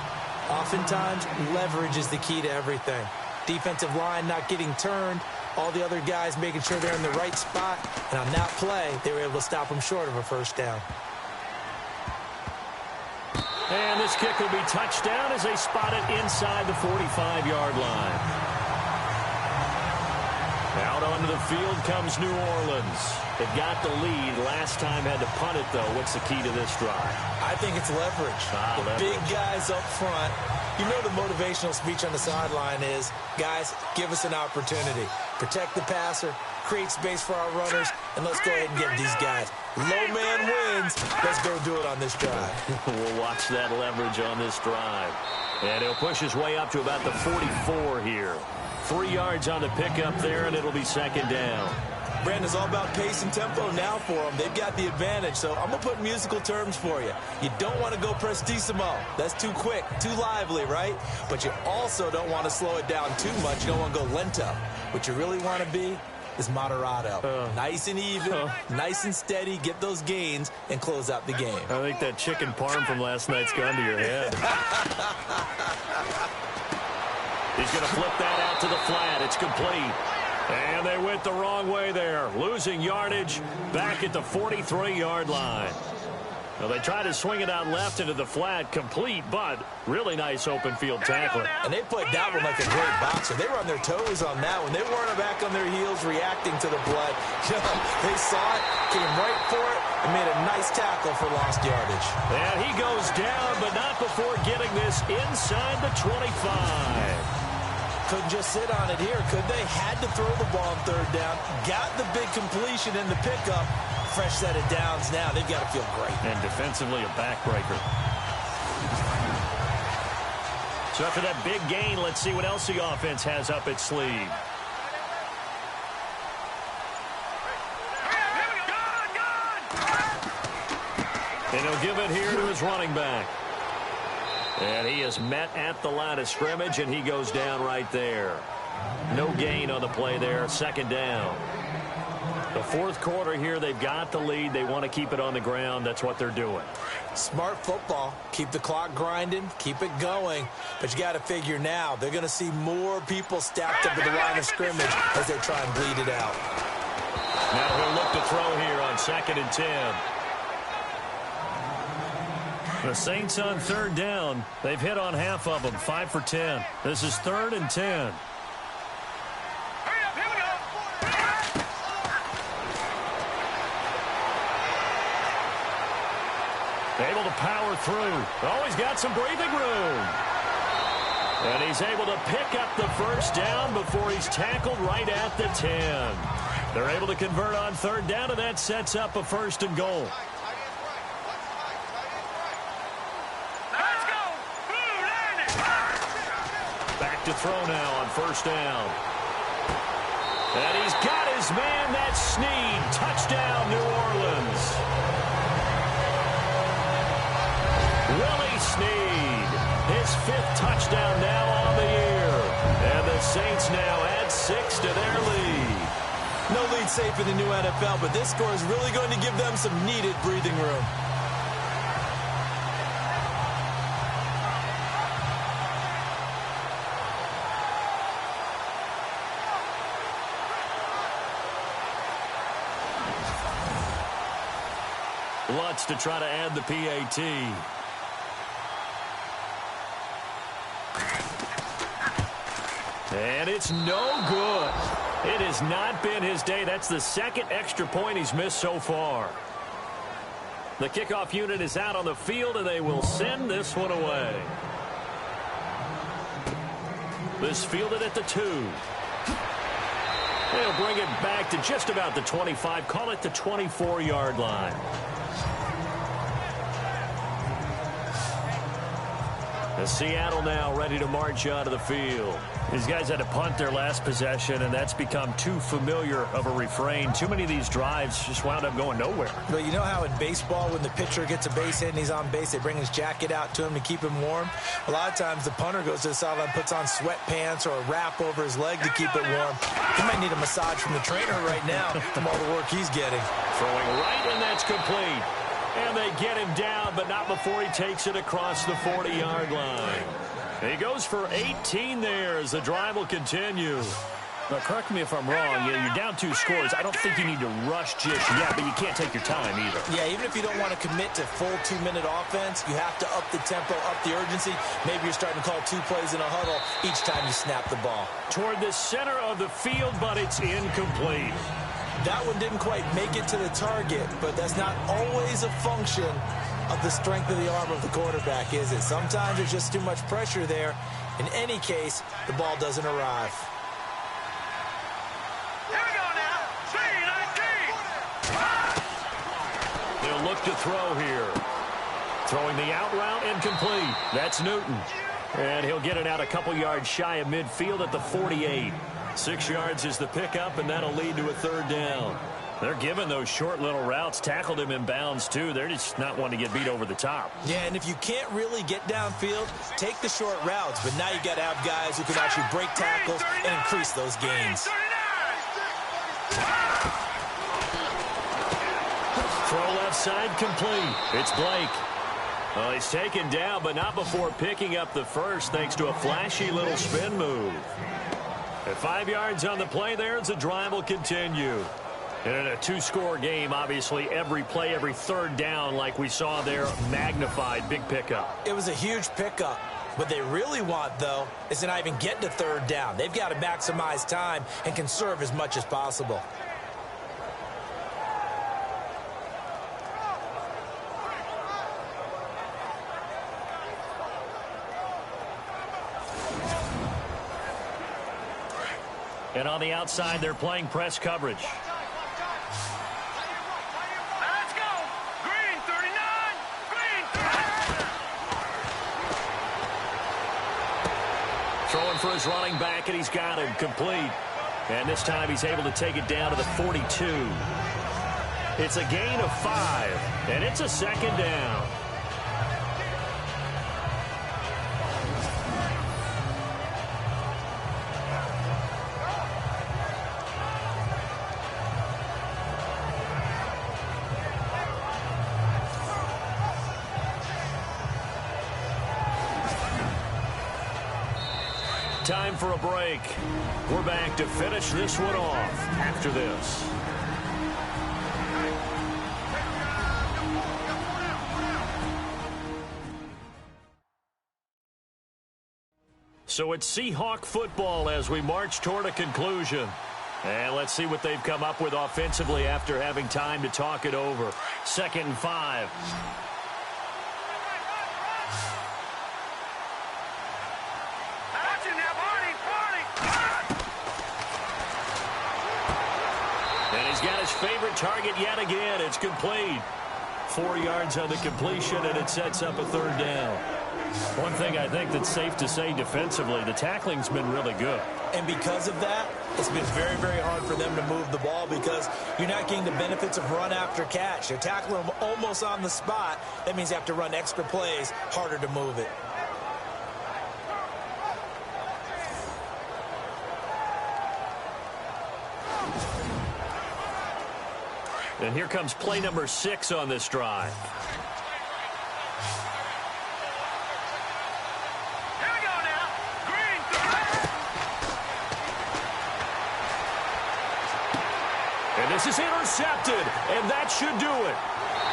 oftentimes leverage is the key to everything. Defensive line not getting turned, all the other guys making sure they're in the right spot, and on that play, they were able to stop them short of a 1st down. And this kick will be touchdown as they spot it inside the 45-yard line. Out onto the field comes New Orleans. They've got the lead. Last time had to punt it, though. What's the key to this drive? I think it's leverage. Big guys up front. You know the motivational speech on the sideline is, guys, give us an opportunity. Protect the passer, create space for our runners, and let's go ahead and get these guys. Low man wins. Let's go do it on this drive. We'll watch that leverage on this drive. And he'll push his way up to about the 44 here. 3 yards on the pickup there, and it'll be 2nd down. Brandon's all about pace and tempo now for them. They've got the advantage, so I'm going to put musical terms for you. You don't want to go prestissimo. That's too quick, too lively, right? But you also don't want to slow it down too much. You don't want to go lento. What you really want to be is moderato. Nice and even, nice and steady, get those gains, and close out the game. I think that chicken parm from last night's gone to your head. He's going to flip that out to the flat. It's complete. And they went the wrong way there, losing yardage back at the 43-yard line. Well, they tried to swing it out left into the flat, complete, but really nice open field tackling. And they played that one like a great boxer. They were on their toes on that one. They weren't back on their heels reacting to the blood. They saw it, came right for it, and made a nice tackle for lost yardage. And he goes down, but not before getting this inside the 25. Couldn't just sit on it here, could they? Had to throw the ball on 3rd down. Got the big completion in the pickup. Fresh set of downs now. They've got to feel great. And defensively, a backbreaker. So after that big gain, let's see what else the offense has up its sleeve. And he'll give it here to his running back. And he is met at the line of scrimmage, and he goes down right there. No gain on the play there, second down. The fourth quarter here, they've got the lead. They want to keep it on the ground. That's what they're doing. Smart football. Keep the clock grinding. Keep it going. But you got to figure now, they're going to see more people stacked up at the line of scrimmage as they try and bleed it out. Now he'll look to throw here on 2nd and 10. The Saints on third down. They've hit on half of them, 5 for 10. This is 3rd and 10. Able to power through. Oh, he's got some breathing room. And he's able to pick up the first down before he's tackled right at the 10. They're able to convert on third down, and that sets up a 1st and goal. Back to throw now on 1st down. And he's got his man. That's Snead. Touchdown, New Orleans. Willie Snead, his 5th touchdown now on the year. And the Saints now add 6 to their lead. No lead safe in the new NFL, but this score is really going to give them some needed breathing room. Lutz to try to add the PAT. And it's no good. It has not been his day. That's the 2nd extra point he's missed so far. The kickoff unit is out on the field, and they will send this one away. This fielded at the 2. They'll bring it back to just about the 25. Call it the 24-yard line. As Seattle now ready to march out of the field. These guys had to punt their last possession, and that's become too familiar of a refrain. Too many of these drives just wound up going nowhere. But you know how in baseball, when the pitcher gets a base hit and he's on base, they bring his jacket out to him to keep him warm? A lot of times the punter goes to the sideline, puts on sweatpants or a wrap over his leg to keep it warm. He might need a massage from the trainer right now from all the work he's getting. Throwing right, and that's complete. And they get him down, but not before he takes it across the 40-yard line. He goes for 18 there as the drive will continue. Now, correct me if I'm wrong. You're down 2 scores. I don't think you need to rush just yet, but you can't take your time either. Yeah, even if you don't want to commit to full 2-minute offense, you have to up the tempo, up the urgency. Maybe you're starting to call 2 plays in a huddle each time you snap the ball. Toward the center of the field, but it's incomplete. That one didn't quite make it to the target, but that's not always a function of the strength of the arm of the quarterback, is it? Sometimes there's just too much pressure there. In any case, the ball doesn't arrive. Here we go now. 3-19. They'll look to throw here. Throwing the out route, incomplete. That's Newton. And he'll get it out a couple yards shy of midfield at the 48. 6 yards is the pickup, and that'll lead to a 3rd down. They're giving those short little routes. Tackled him in bounds, too. They're just not wanting to get beat over the top. Yeah, and if you can't really get downfield, take the short routes. But now you got to have guys who can actually break tackles and increase those gains. Throw left side complete. It's Blake. Well, he's taken down, but not before picking up the first thanks to a flashy little spin move. At 5 yards on the play there, as the drive will continue. And in a 2-score game, obviously, every play, every 3rd down, like we saw there, magnified, big pickup. It was a huge pickup. What they really want, though, is to not even get to 3rd down. They've got to maximize time and conserve as much as possible. And on the outside, they're playing press coverage. Let's go. Green 39. Green 39. his running back, and he's got him complete. And this time he's able to take it down to the 42. It's a gain of 5, and it's a second down. Time for a break. We're back to finish this one off after this. So it's Seahawk football as we march toward a conclusion. And let's see what they've come up with offensively after having time to talk it over. 2nd and 5. He's got his favorite target yet again. It's complete. 4 yards on the completion, and it sets up a 3rd down. One thing I think that's safe to say defensively, the tackling's been really good. And because of that, it's been very, very hard for them to move the ball because you're not getting the benefits of run after catch. They're tackling them almost on the spot. That means you have to run extra plays, harder to move it. And here comes play number 6 on this drive. Here we go now. Green. And this is intercepted, and that should do it.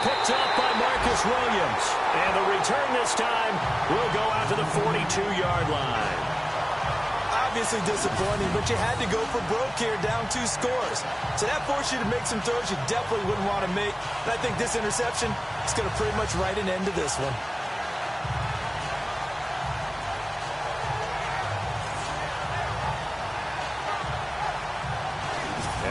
Picked up by Marcus Williams. And the return this time will go out to the 42-yard line. Obviously disappointing, but you had to go for broke here, down 2 scores. So that forced you to make some throws you definitely wouldn't want to make. And I think this interception is going to pretty much write an end to this one.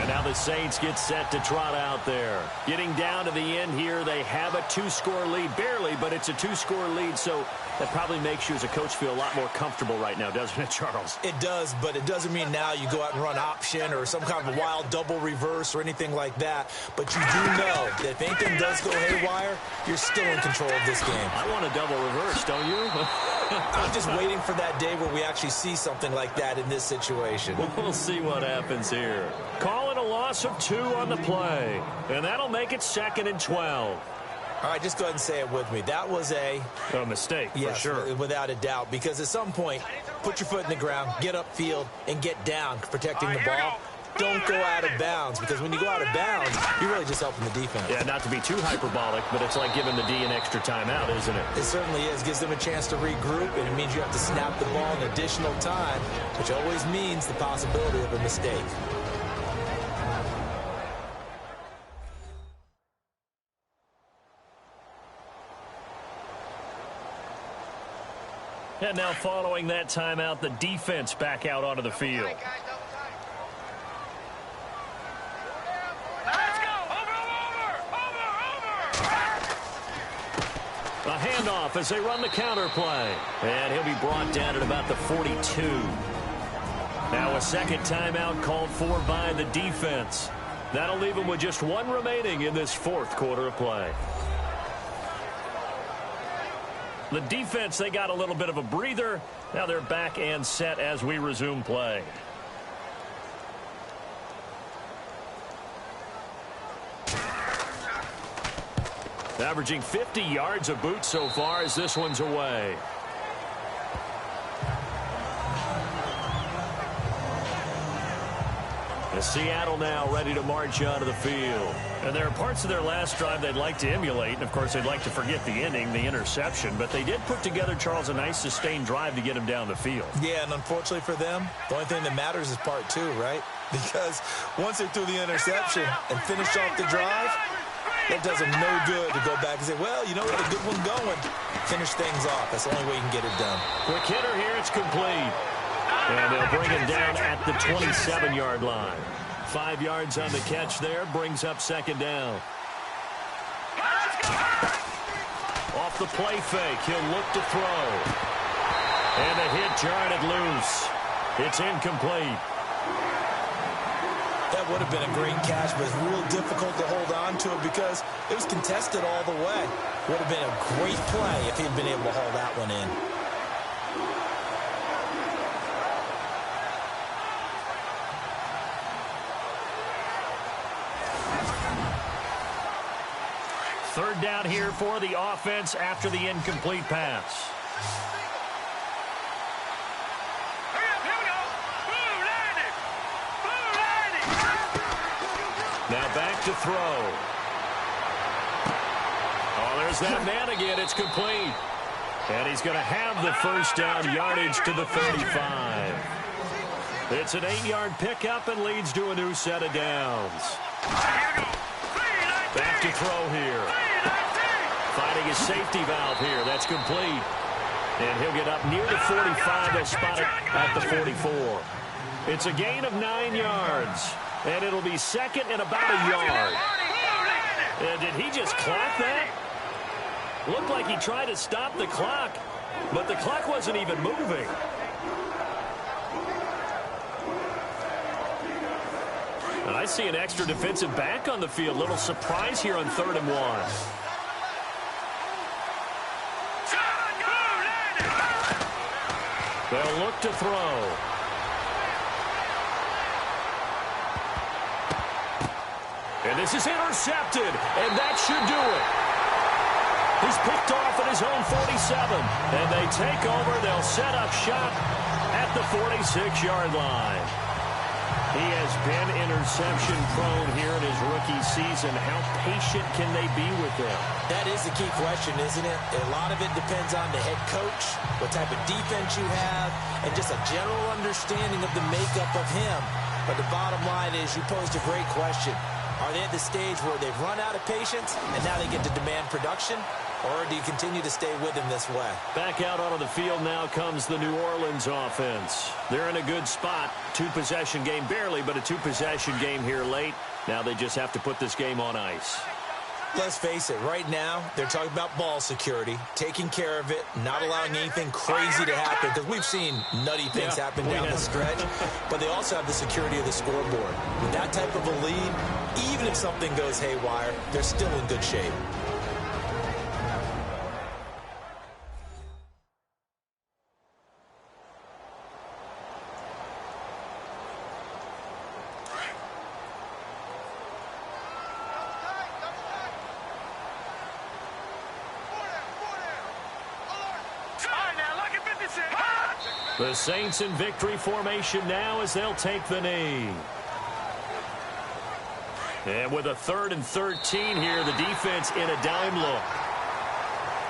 And now the Saints get set to trot out there. Getting down to the end here, they have a 2-score lead. Barely, but it's a 2-score lead, so that probably makes you as a coach feel a lot more comfortable right now, doesn't it, Charles? It does, but it doesn't mean now you go out and run option or some kind of a wild double reverse or anything like that. But you do know that if anything does go haywire, you're still in control of this game. I want a double reverse, don't you? I'm just waiting for that day where we actually see something like that in this situation. We'll see what happens here. Call it a loss of 2 on the play, and that'll make it 2nd and 12. All right, just go ahead and say it with me. That was a mistake, yes, for sure. Without a doubt, because at some point, put your foot in the ground, get upfield, and get down, protecting the ball. Don't go out of bounds, because when you go out of bounds, you're really just helping the defense. Yeah, not to be too hyperbolic, but it's like giving the D an extra timeout, isn't it? It certainly is. Gives them a chance to regroup, and it means you have to snap the ball in additional time, which always means the possibility of a mistake. And now following that timeout, the defense back out onto the field. Let's go. Over. A handoff as they run the counter play. And he'll be brought down at about the 42. Now a second timeout called for by the defense. That'll leave him with just 1 remaining in this 4th quarter of play. The defense, they got a little bit of a breather. Now they're back and set as we resume play. Averaging 50 yards a boot so far as this one's away. Seattle now ready to march onto the field. And there are parts of their last drive they'd like to emulate. And, of course, they'd like to forget the ending, the interception. But they did put together, Charles, a nice sustained drive to get him down the field. Yeah, and unfortunately for them, the only thing that matters is part 2, right? Because once they threw the interception and finished off the drive, that does them no good to go back and say, well, you know, we had a good one going. Finish things off. That's the only way you can get it done. Quick hitter here. It's complete. And they'll bring him down at the 27-yard line. 5 yards on the catch there. Brings up 2nd down. Off the play fake. He'll look to throw. And the hit jarred it loose. It's incomplete. That would have been a great catch, but it's real difficult to hold on to it because it was contested all the way. Would have been a great play if he'd been able to haul that one in. Third down here for the offense after the incomplete pass. Now back to throw. Oh, there's that man again. It's complete. And he's going to have the first down yardage to the 35. It's an 8-yard pickup and leads to a new set of downs. Back to throw here. Finding his safety valve here. That's complete. And he'll get up near the 45. They'll spot it at the 44. It's a gain of 9 yards. And it'll be second and about a yard. Did he just clock that? Looked like he tried to stop the clock, but the clock wasn't even moving. And I see an extra defensive back on the field. Little surprise here on 3rd and 1. They'll look to throw. And this is intercepted, and that should do it. He's picked off at his own 47, and they take over. They'll set up shop at the 46-yard line. He has been interception-prone here in his rookie season. How patient can they be with him? That is the key question, isn't it? A lot of it depends on the head coach, what type of defense you have, and just a general understanding of the makeup of him. But the bottom line is you posed a great question. Are they at the stage where they've run out of patience and now they get to demand production? Or do you continue to stay with him this way? Back out onto the field now comes the New Orleans offense. They're in a good spot. 2-possession game barely, but a 2-possession game here late. Now they just have to put this game on ice. Let's face it, right now, they're talking about ball security, taking care of it, not allowing anything crazy to happen, because we've seen nutty things happen down the stretch, but they also have the security of the scoreboard. With that type of a lead, even if something goes haywire, they're still in good shape. The Saints in victory formation now as they'll take the knee. And with a 3rd and 13 here, the defense in a dime look.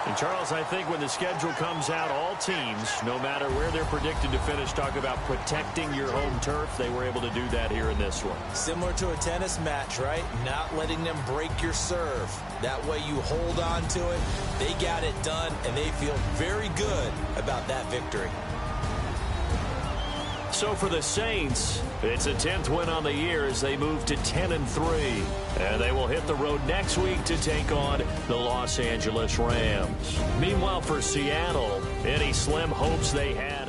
And Charles, I think when the schedule comes out, all teams, no matter where they're predicted to finish, talk about protecting your home turf. They were able to do that here in this one. Similar to a tennis match, right? Not letting them break your serve. That way you hold on to it. They got it done, and they feel very good about that victory. So for the Saints, it's a 10th win on the year as they move to 10-3. And they will hit the road next week to take on the Los Angeles Rams. Meanwhile, for Seattle, any slim hopes they had